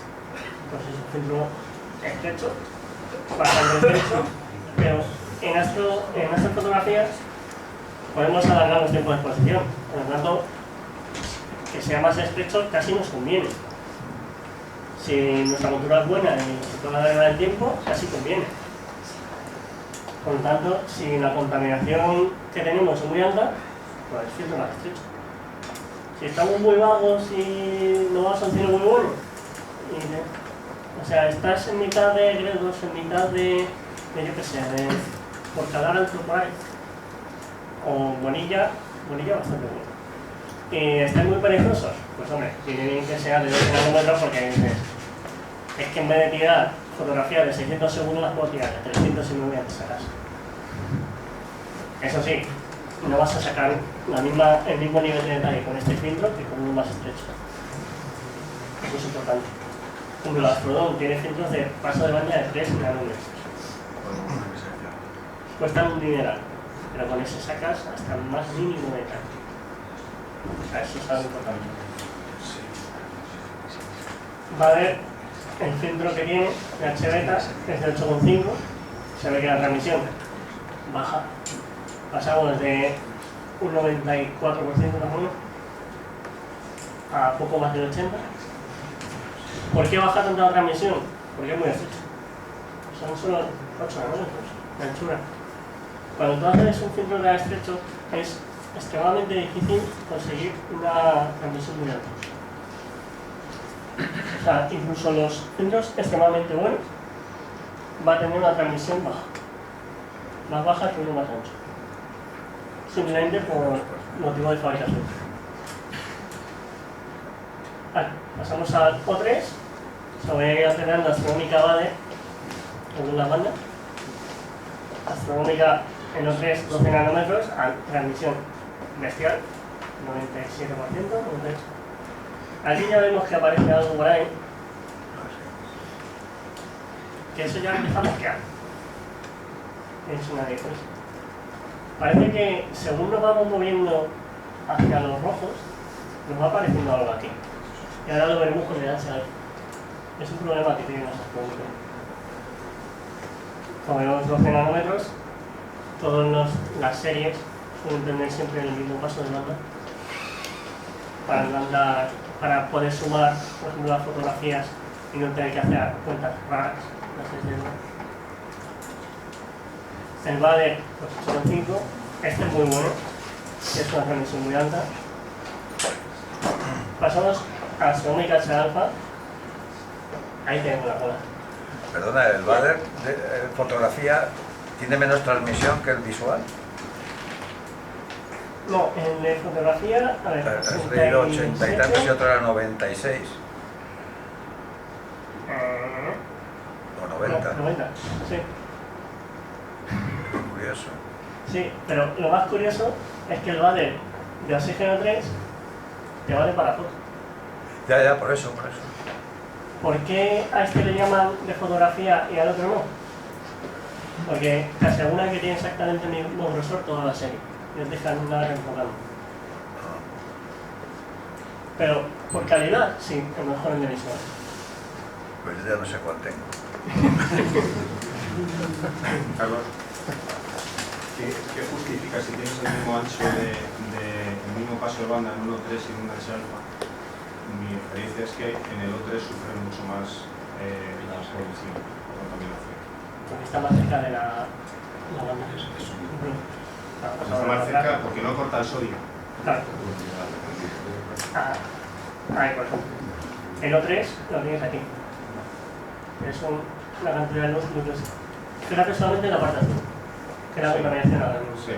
un filtro estrecho, bastante estrecho, pero en astrofotografías podemos alargar los tiempos de exposición, por lo tanto, que sea más estrecho casi nos conviene. Si nuestra montura es buena y se puede alargar el tiempo, casi conviene. Por lo tanto, si la contaminación que tenemos es muy alta, pues filtro más estrecho. Si estamos muy vagos y no vas a un cielo muy bueno, o sea, estás en mitad de Gredos, en mitad de yo qué sé, de Porcalar Anthropoid o Bonilla bastante bueno. Y estáis muy perezosos, pues hombre, tiene bien que sea de 12 nanómetros porque dices, es que en vez de tirar fotografías de 600 segundos las puedo tirar de 300 y me voy a sacar. Eso sí, no vas a sacar el mismo nivel de detalle con este filtro que con uno más estrecho. Eso es importante. Por ejemplo, el Astrodome tiene filtros de paso de banda de 3 nanómetros. Cuestan un dineral, pero con ese sacas hasta el más mínimo detalle. O sea, eso es algo importante. Va a ver el filtro que tiene de H-beta es de 8,5. Se ve que la transmisión baja. Pasamos de un 94% más o menos a poco más del 80%. ¿Por qué baja tanta la transmisión? Porque es muy estrecho. Son solo 8 nanómetros de anchura. Cuando tú haces un filtro de estrecho es extremadamente difícil conseguir una transmisión muy alta. O sea, incluso los filtros extremadamente buenos va a tener una transmisión baja. Más baja que uno más ancho. Simplemente por motivo de fabricación. Vale, pasamos al O3. Se voy a ir alternando astronómica Bader en una banda. Astronómica en O3 12 nanómetros a transmisión bestial, 97%. Aquí ya vemos que aparece algo por ahí. Que eso ya empieza a mosquear. Es una diferencia. Parece que según nos vamos moviendo hacia los rojos, nos va apareciendo algo aquí. Y ahora lo veremos con el HL. Es un problema que tienen las astronómicas. Como vemos 12 nanómetros, todas las series suelen tener siempre el mismo paso de banda para poder sumar, por ejemplo, las fotografías y no tener que hacer cuentas raras. El Bader 805, este es muy bueno, que es una transmisión muy alta. Pasamos a Xiaomi KH Alpha. Ahí tenemos la cola. Perdona, el Bader de fotografía tiene menos transmisión que el visual. No, en de fotografía, a ver, Has leído 80 y tantos y otro era 96. O 90. No, 90, sí. Curioso. Sí, pero lo más curioso es que el Bader de Oxígeno 3 te vale para foto. Ya, por eso. ¿Por qué a este le llaman de fotografía y al otro no? Porque te aseguran que tiene exactamente el mismo grosor toda la serie. No te dejan nada enfocando. Pero por calidad, sí, es mejor el de visual. Pues yo ya no sé cuál tengo. Carlos, ¿qué justifica si tienes el mismo ancho el mismo paso de banda en 1.3 y en un H alfa? Mi experiencia es que en el O3 sufre mucho más la polución o contaminación. Porque está más cerca de la banda. Está más cerca porque no corta el sodio. Claro. Ahí, por ejemplo. El O3 lo tienes aquí. Es una cantidad de luz muy clásica. Fíjate solamente en la parte azul, que es la contaminación ahora mismo. Sí.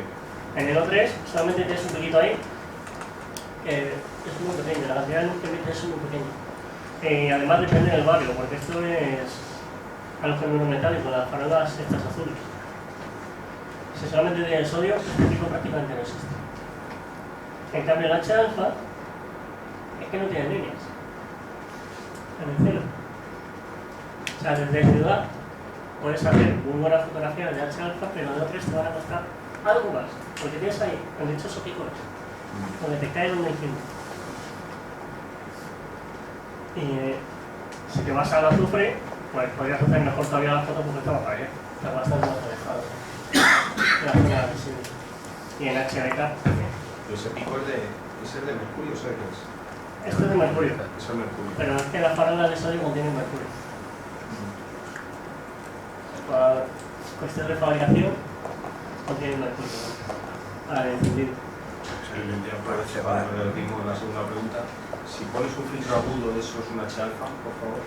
En el O3 solamente tienes un poquito ahí, que es muy pequeño, la cantidad de luz que emite es muy pequeña. Además depende del barrio, porque esto es halógeno metálico, las farolas estas azules. Si solamente tiene el sodio, este pico prácticamente no existe. En cambio el H alfa es que no tiene líneas en el cielo. O sea, desde ciudad puedes hacer muy buena fotografía de H alfa, pero de otros te van a costar algo más, porque tienes ahí el dichoso pícoros, donde te cae donde encima. Y si te vas al azufre, pues podrías hacer mejor todavía la foto porque estaba para allá, está bastante más alejado de la zona visible. Y en HDK también. Ese pico es el de mercurio, ¿sabes qué es? Esto es de mercurio, Es el mercurio. pero es que las farolas de sodio contienen mercurio. Por cuestión de fabricación, contienen mercurio. Ahora, entendido. Ya para el ritmo de la segunda pregunta, si pones un filtro agudo de esos, un H alfa, por favor.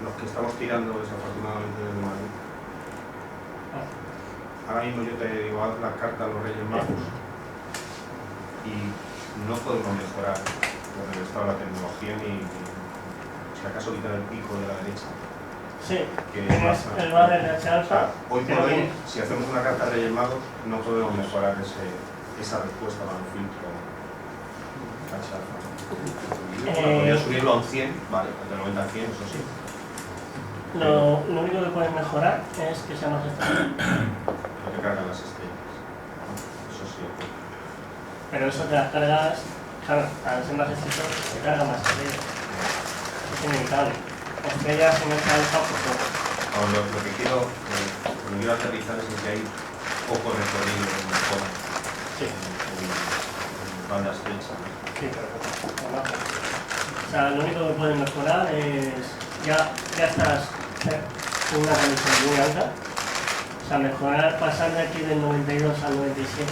Los que estamos tirando desafortunadamente desde Madrid. Ahora mismo yo te digo, haz la carta a los Reyes Magos y no podemos mejorar por el estado de la tecnología ni si acaso quitar el pico de la derecha. Sí, tienes el Bader de H alfa. Hoy por hoy, si hacemos una carta a Reyes Magos, no podemos mejorar esa respuesta para un filtro H alfa. Podría subirlo a un 100, vale, de 90 a 100, eso sí. Lo único que puedes mejorar es que sea más estable. Lo que cargan las estrellas. Eso sí. Pero eso te las cargas, claro, al ser más estricto, te carga más estrellas. Es inevitable. Estrellas en esta alfa, pues todo. Lo que quiero aterrizar es que hay poco recorrido en la zona. Sí. En banda estrecha. Sí, perfecto. O sea, lo único que puedes mejorar es. Ya estás con una transmisión muy alta. O sea, mejorar, pasar de aquí del 92 al 97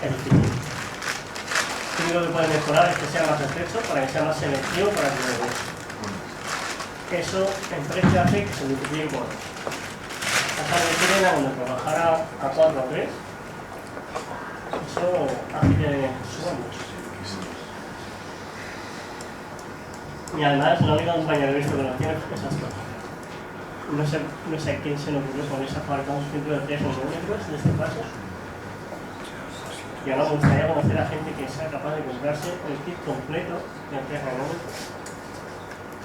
es difícil. Lo único que puedes mejorar es que sea más estrecho para que sea más selectivo para que lo veas. Eso en precio hace que se multiplique por 2. Pasar de sirena cuando bajara a 4 o 3, eso hace que suba mucho. Y además, la única compañía que he visto que lo tiene es Astro. No sé quién se lo ocurrió ponerse a fabricar un filtro de 3 milímetros de este paso. Y ahora me gustaría conocer a gente que sea capaz de comprarse el kit completo de 3 nanómetros.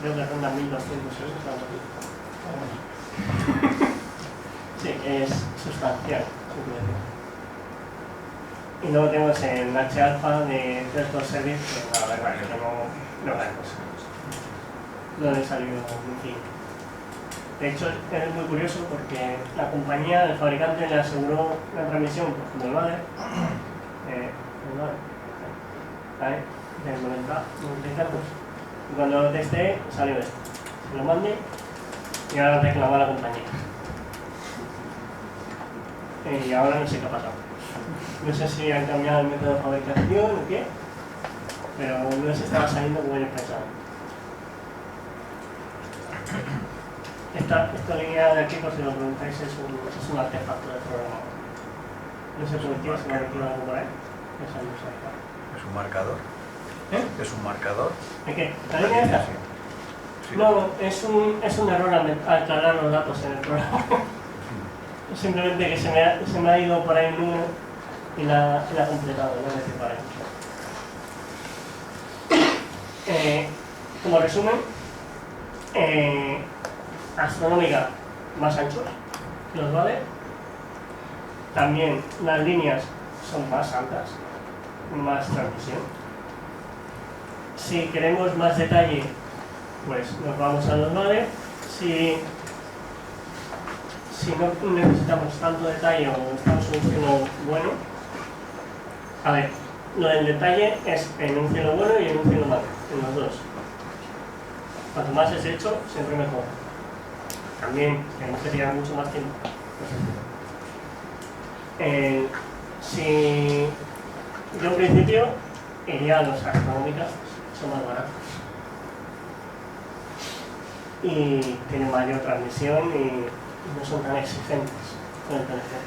Creo que ronda 1.200 euros, algo así. Sí, es sustancial su precio. Y luego tenemos el H alfa de Telco Service, que la verdad que no gran cosa. No le salió muy fin. De hecho, es muy curioso porque la compañía, el fabricante, le aseguró la transmisión, por ejemplo, el Bader, del 90 y tantos, Y cuando lo testé, salió esto. Se lo mandé y ahora reclamó a la compañía. Y ahora no sé qué ha pasado. No sé si han cambiado el método de fabricación o qué, pero no les estaba saliendo como ellos pensaban. Esta línea de aquí, por si lo preguntáis, es un artefacto de programa. No sé por qué, se me ha metido algo por ahí. Esa no sé. ¿Es un marcador? ¿Eh? ¿Es un marcador? ¿De qué? ¿La línea esta? Sí. No, es un error al cargar los datos en el programa. Simplemente que se me ha ido por ahí el número y la ha completado, no sé para ahí. Como resumen, astronómica más anchos, los vale. También las líneas son más altas, más transmisión. Si queremos más detalle, pues nos vamos a los vale. Si no necesitamos tanto detalle o estamos en un cielo bueno, a ver, lo del detalle es en un cielo bueno y en un cielo malo, en los dos. Cuanto más es hecho, siempre mejor. También tenemos que tirar mucho más tiempo. Si yo en principio iría a los astronómicas, son más baratos. Y tienen mayor transmisión y no son tan exigentes con el teléfono.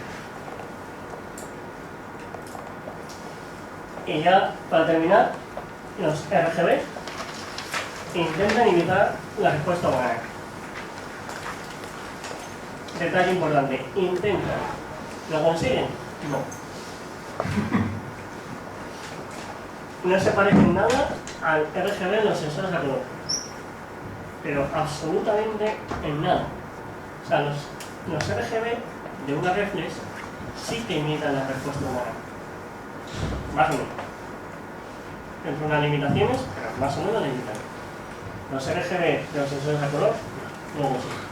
Y ya, para terminar, los RGB intentan imitar la respuesta humana. Detalle importante, intentan. ¿Lo consiguen? No. No se parecen nada al RGB en los sensores a color, pero absolutamente en nada. O sea, los RGB de una reflex sí que imitan la respuesta humana. Más o menos. Dentro de unas limitaciones, pero más o menos la imitan. Los RGB de los sensores a color no lo consiguen.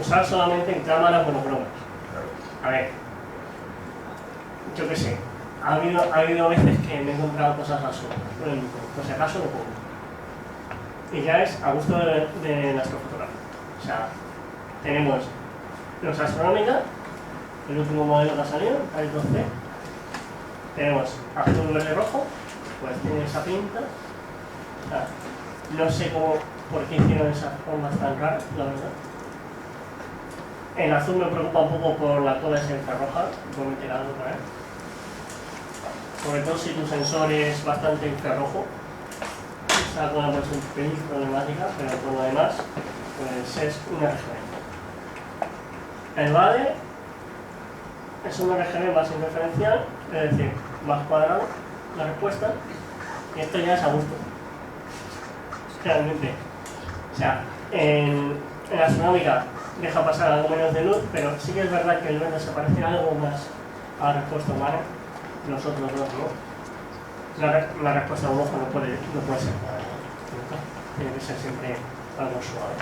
Usar solamente en cámaras monocromas. A ver, yo qué sé, ha habido veces que me he encontrado cosas azules, por si acaso lo pongo. Y ya es a gusto de la astrofotografía. O sea, tenemos los astronómicas, el último modelo que ha salido, el 2C. Tenemos azul, verde, rojo, pues tiene esa pinta. O sea, no sé por qué hicieron esas formas tan raras, la verdad. El azul me preocupa un poco por la cola esa infrarroja, por meter algo por ahí. Sobre todo si tu sensor es bastante infrarrojo. Esa cola puede ser un pelín problemática, pero por lo demás, pues es un RGB. El VADE es un RGB más interferencial, es decir, más cuadrado la respuesta, y esto ya es a gusto. Realmente. O sea, en la astronómica deja pasar algo menos de luz, pero sí que es verdad que el verde se parece algo más a la respuesta humana, los otros dos no. La respuesta de un ojo no puede ser nada, tiene que ser siempre algo suave.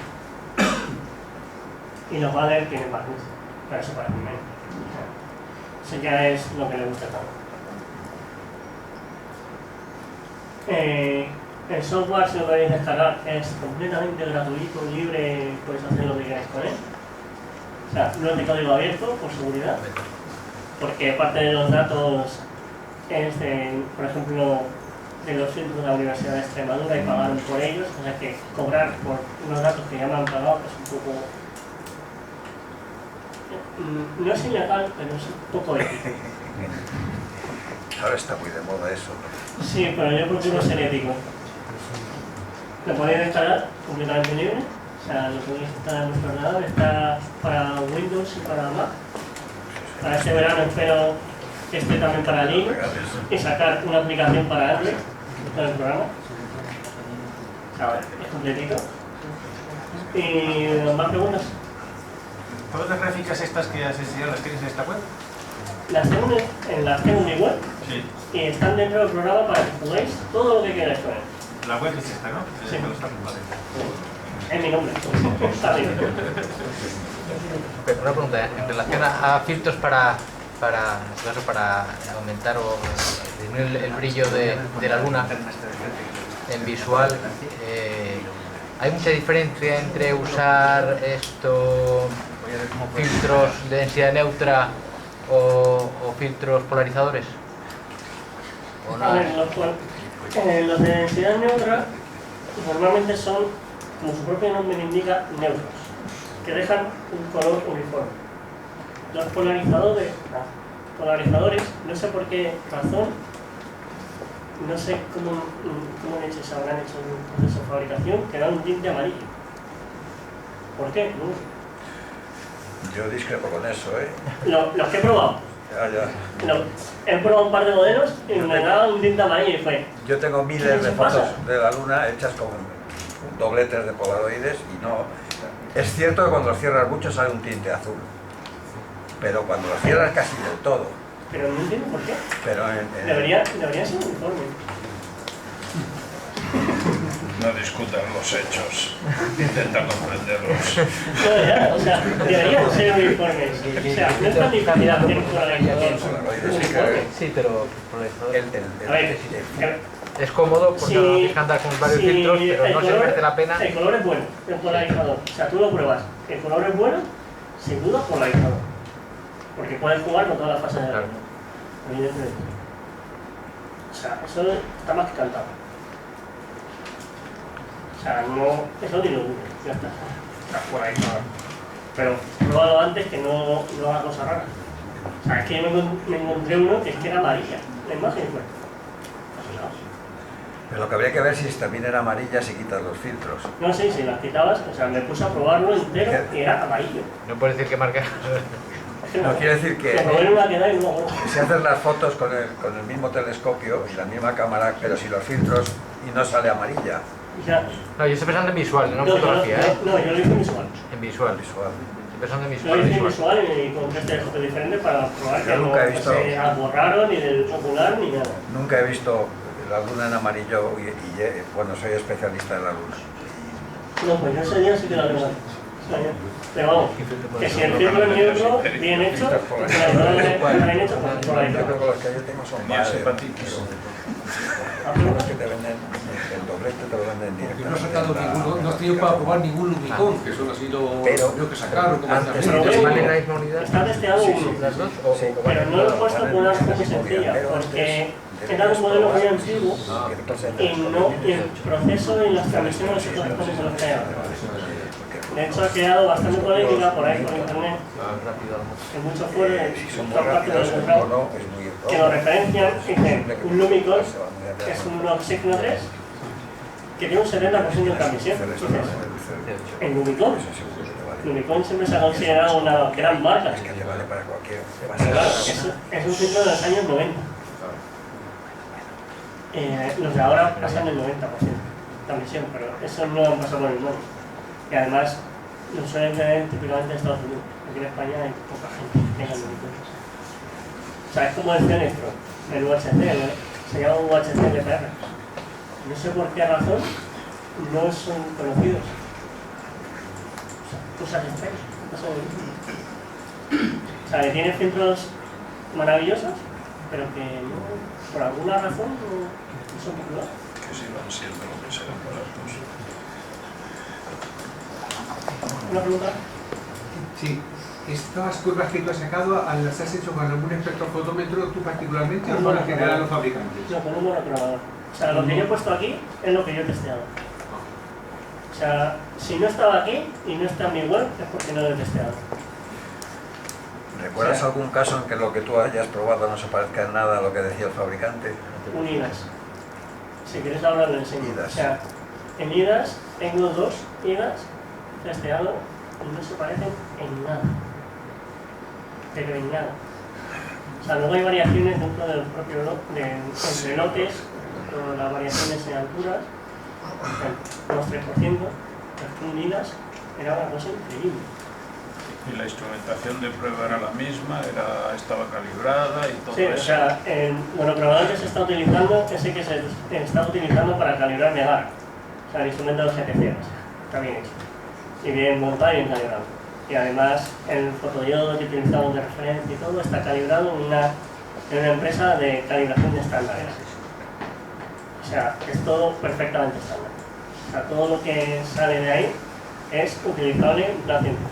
Y los VADER tienen más luz, pero eso parece menos. Eso ya es lo que le gusta tanto. El software, si lo queréis descargar, es completamente gratuito, libre, podéis hacer lo que queráis con él. O sea, no es de código abierto, por seguridad, porque parte de los datos es, por ejemplo, de los filtros de la Universidad de Extremadura y pagaron por ellos, o sea que cobrar por unos datos que ya me han pagado es un poco... No es ilegal, pero es un poco ético. Ahora está muy de moda eso. Sí, pero yo procuro ser ético. Lo podéis descargar completamente libre, o sea, lo podéis instalar en vuestro ordenador, está para Windows y para Mac. Para este verano espero que esté también para Linux y sacar una aplicación para Android con el programa. A ver, es completito. ¿Y más preguntas? ¿Todas las gráficas estas que has enseñado las tienes en esta web? Las tengo en mi web. Sí. Y están dentro del programa para que juguéis todo lo que queráis con él. La web es esta, ¿no? Sí. Vale. Es mi nombre. Está bien. Una pregunta, en relación a filtros para aumentar o disminuir el brillo de la luna, en visual, ¿hay mucha diferencia entre usar filtros de densidad neutra o filtros polarizadores? ¿O A nada? ver, los de densidad neutra normalmente son, como su propio nombre indica, neutros, que dejan un color uniforme. Los polarizadores, no sé por qué razón, no sé cómo leches habrán hecho un proceso de fabricación, que dan un tinte amarillo. ¿Por qué? No sé. Yo discrepo con eso, ¿eh? Los que he probado. Ya. He probado un par de modelos y me daba un tinte amarillo y fue... Yo tengo miles de fotos de la Luna hechas con dobletes de polaroides y no... Es cierto que cuando los cierras mucho sale un tinte azul, pero cuando los cierras casi del todo. Pero no entiendo por qué. Pero Debería ser uniforme. No discutan los hechos, intenta comprenderlos. No, ya, o sea, deberían ser uniformes. O sea, no es tan difícil hacer un polarizador uniforme. Sí, pero A ver, es cómodo porque no tienes que andar con varios filtros, pero no se merece la pena. El color es bueno, el polarizador. O sea, tú lo pruebas. El color es bueno, sin duda polarizador. Porque puedes jugar con todas las fases de la luna. Evidentemente. O sea, eso está más que cantado. O sea, no, eso ni lo dudo, ya está. Está polarizador. Pero pruébalo antes que no haga cosas raras. O sea, es que yo me encontré uno que es que era amarilla. La imagen fue. Lo que habría que ver si también era amarilla si quitas los filtros. No sé, si las quitabas, o sea, me puse a probarlo entero y era amarillo. No puedes decir que marca. No quiere decir que si haces las fotos con el mismo telescopio y la misma cámara, pero si los filtros y no sale amarilla. No, yo estoy pensando en visual, no en fotografía, ¿eh? No, yo lo hice en visual. En visual. Estoy pensando en visual. Lo hice en visual y con tres telescopios diferentes para probar que no he algo raro, ni del ocular, ni nada. Nunca he visto la luna en amarillo y bueno, soy especialista en la luna. No, pues yo ese día sí que la tengo. Pero vamos, que si el filtro es neutro, bien hecho, bien hecho, pues por ahí. Yo creo que los que yo tengo son más hepatitis. Que te venden el doblete, te lo venden directamente. No he sacado ninguno, no he tenido para probar ningún Lumicon, que son así los que sacaron. Está testeado uno, pero no lo he puesto con una cosa muy sencilla, porque era un modelo muy antiguo y el proceso en las transmisiones de los cosas se los crearon. De hecho, ha creado bastante polémica por ahí, por internet, en muchos foros, en todas partes del mercado, que lo referencian, dicen un Lumicon, que es un Oxygen 3, que tiene un 70% de transmisión. En Lumicon siempre se ha considerado una gran marca. Es un filtro de los años 90. Los de ahora pasan el 90% de transmisión, pero eso no han pasado por el mundo. Y además, lo suelen tener típicamente en Estados Unidos. Aquí en España hay poca gente que tenga Lumicon. O sea, es como el Cenestro, el UHC, se llama UHC LPR. No sé por qué razón no son conocidos. O sea, cosas extrañas. O sea, que tiene filtros maravillosos, pero que no, por alguna razón no son populares. Que sigan siendo lo que serán baratos. ¿Una pregunta? Sí. ¿Estas curvas que tú has sacado las has hecho con algún espectrofotómetro tú particularmente o con en general los fabricantes? No, con un monocromador. O sea, lo que yo he puesto aquí es lo que yo he testeado. O sea, si no estaba aquí y no está en mi web es porque no lo he testeado. ¿Recuerdas algún caso en que lo que tú hayas probado no se parezca en nada a lo que decía el fabricante? Un IDAS. Si quieres ahora lo enseño. O sea, en IDAS tengo dos IDAS testeados y no se parecen en nada. Pero en nada. O sea, luego hay variaciones dentro del propio entre lotes, las variaciones en alturas, unos 3%, las unidas, era una cosa increíble. Y la instrumentación de prueba era la misma, estaba calibrada y todo eso. Sí, o sea, el monocromador que se está utilizando es el que se está utilizando para calibrar Megar. O sea, el instrumento de GTC, está bien hecho. Y bien montado y bien calibrado. Y además el fotodiodo que utilizamos de referencia y todo está calibrado en una empresa de calibración de estándares. O sea, es todo perfectamente estándar. O sea, todo lo que sale de ahí es utilizable en plan científico.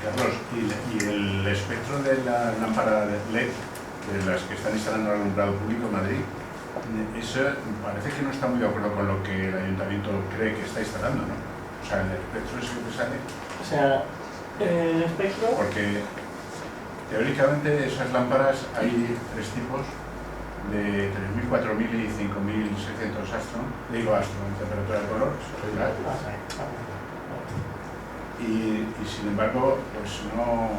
Carlos, ¿y el espectro de la lámpara de LED, de las que están instalando el alumbrado público en Madrid, eso parece que no está muy de acuerdo con lo que el ayuntamiento cree que está instalando, ¿no? O sea, el espectro es lo que sale. O sea, el espectro... Porque teóricamente esas lámparas hay tres tipos, de 3.000, 4.000 y 5.600 astron, en temperatura de color, y sin embargo, pues no...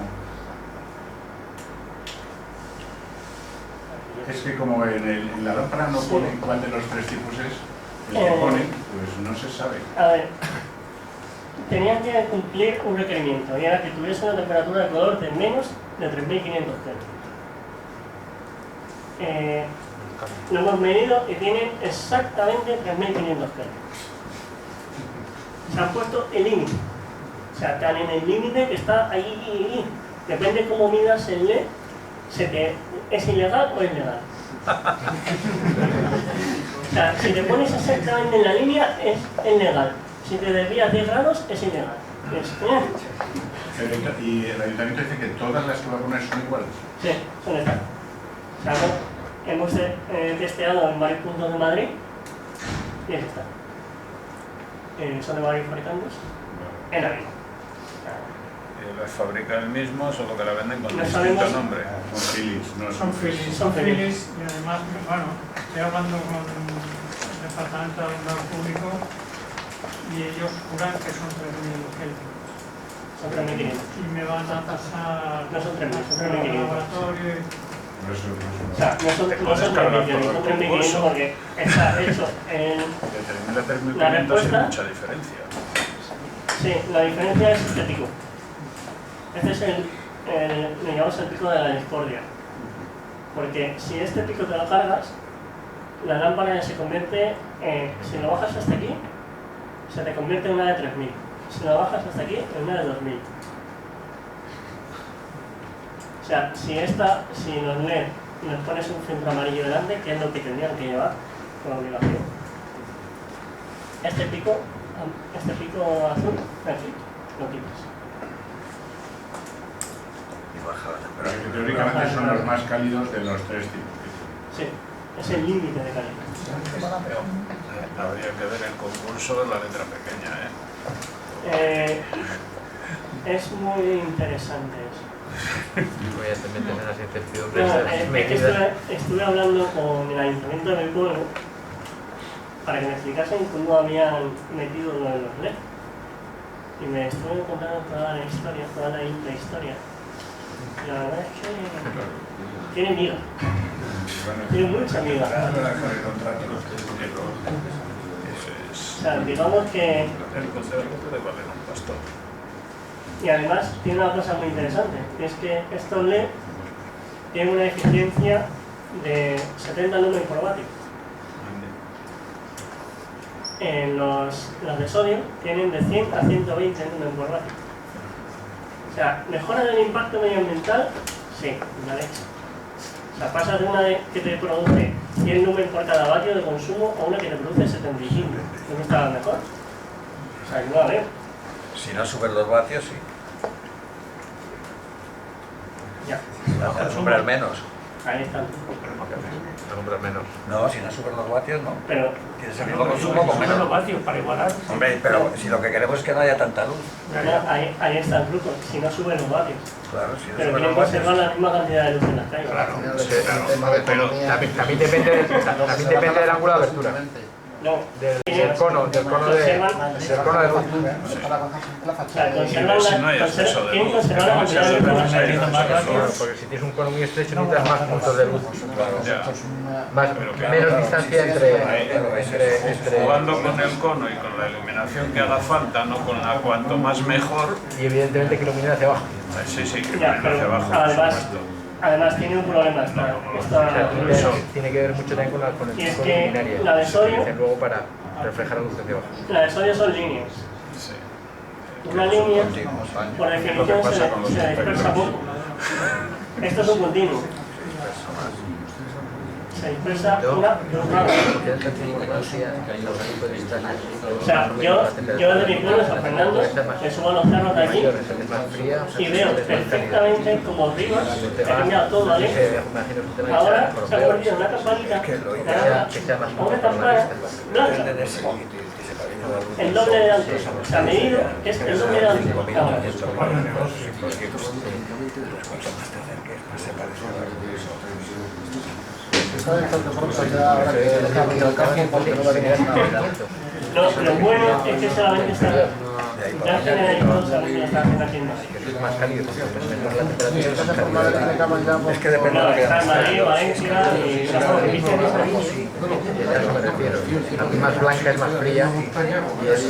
Es que como en la lámpara no pone cuál de los tres tipos es, el que pone, pues no se sabe. A ver, tenían que cumplir un requerimiento, y era que tuviese una temperatura de color de menos de 3.500 Kelvin. Lo hemos medido y tienen exactamente 3.500 Kelvin. Se han puesto el límite. O sea, están en el límite que está ahí. Depende cómo midas el LED, ¿es ilegal o es legal? O sea, si te pones exactamente en la línea, es legal. Si te desvías 10 grados, es ilegal. ¿Y el ayuntamiento dice que todas las que va a poner son iguales? Sí, son estas. O sea, hemos testeado en varios puntos de Madrid y es esta. Son de varios fabricantes en la misma. Las fabrica el mismo, solo que la venden con No distinto sabemos. nombre. Son Philips, no Son Philips, Son Philips, y además, bueno, estoy hablando con el Departamento de Alumbrado Público y ellos juran que son 3.000 Kelvin. Son 3.500. Y me van a pasar No son 3.000, son al 3.500. laboratorio. O sea, no son 3.500, son 3.500 porque está hecho en... De 3.000 La a 3.500 hay respuesta- mucha diferencia. Sí, la diferencia es este pico. Este es le llamamos el pico de la discordia. Porque si este pico te lo cargas, la lámpara se convierte si lo bajas hasta aquí, se te convierte en una de 3.000. Si lo bajas hasta aquí, en una de 2.000. O sea, si los LED les pones un filtro amarillo delante, que es lo que tendrían que llevar por obligación, este pico azul, aquí, lo quitas. Pero que teóricamente son los más cálidos de los tres tipos. Sí, es el límite de calidad. Habría que ver el concurso de la letra pequeña, Es muy interesante eso. Voy a te meter en las incertidumbres No, de las es que medidas. estuve hablando con el ayuntamiento de mi pueblo para que me explicasen cómo habían metido lo de los LED. Y me estuve contando toda la historia, toda la intrahistoria. Y la verdad es que tiene miga. Tiene mucha miga. O sea, digamos que... El concepto puede valer un pastor. Y además tiene una cosa muy interesante, que es que estos LED tienen una eficiencia de 70 lumen por vatio. Los de sodio tienen de 100 a 120 lumen por vatio. O sea, ¿mejora del impacto medioambiental? Sí, una leche. O sea, pasas de una que te produce 100 lumen por cada vatio de consumo a una que te produce 75. ¿No está mejor? O sea, yo no la veo. Si no subes los vatios, sí. Ya. Alumbrar menos. Ahí están. Alumbrar menos. No, si no subes los vatios, no. Pero Tienes el mismo consumo con menos. vatios para igualar. Hombre, pero si lo que queremos es que no haya tanta luz. no, ahí está el truco, si no suben los vatios. Claro, si no Pero subes quieren los vatios. conservar la misma cantidad de luz en las calles. Al final es un tema de economía. También depende del ángulo de abertura. No, Del cono de luz. Para bajarse la o sea, fachada. conservan si no hay exceso de quieren luz, conservar la cantidad de luz en las calles. Claro, porque si tienes un cono muy estrecho necesitas más puntos de luz. Ya. Menos distancia entre Jugando con el cono y con la iluminación que haga falta, no con la cuanto más mejor. y evidentemente que iluminar hacia abajo. Sí, que Ya, ilumina hacia pero abajo, por además, supuesto. además tiene un problema esta O sea, tiene que ver mucho también con el Y es tipo que de luminaria la de que se sodio- utilizan luego para reflejar la luz hacia abajo. La de sodio son líneas. Sí. Una línea, Continuos, por Lo que definición, pasa con los se dispersa espectros. poco. Esto es un continuo. se dispersa una de un lado. O sea, yo de mi pueblo, San Fernando, me subo a los cerros de aquí y veo perfectamente como Rivas ha cambiado todo, ¿vale? Ahora se ha convertido en una campanita, una campana blanca, el doble de antes. Se ha medido, es el doble de antes. Ahora. Lo bueno es que solamente está ya generalizado, sabes que lo está haciendo aquí. Es más cálido, porque Es que depende de lo que Está en Madrid, Valencia y la provincia de Madrid. a eso me refiero. La más blanca es más fría y es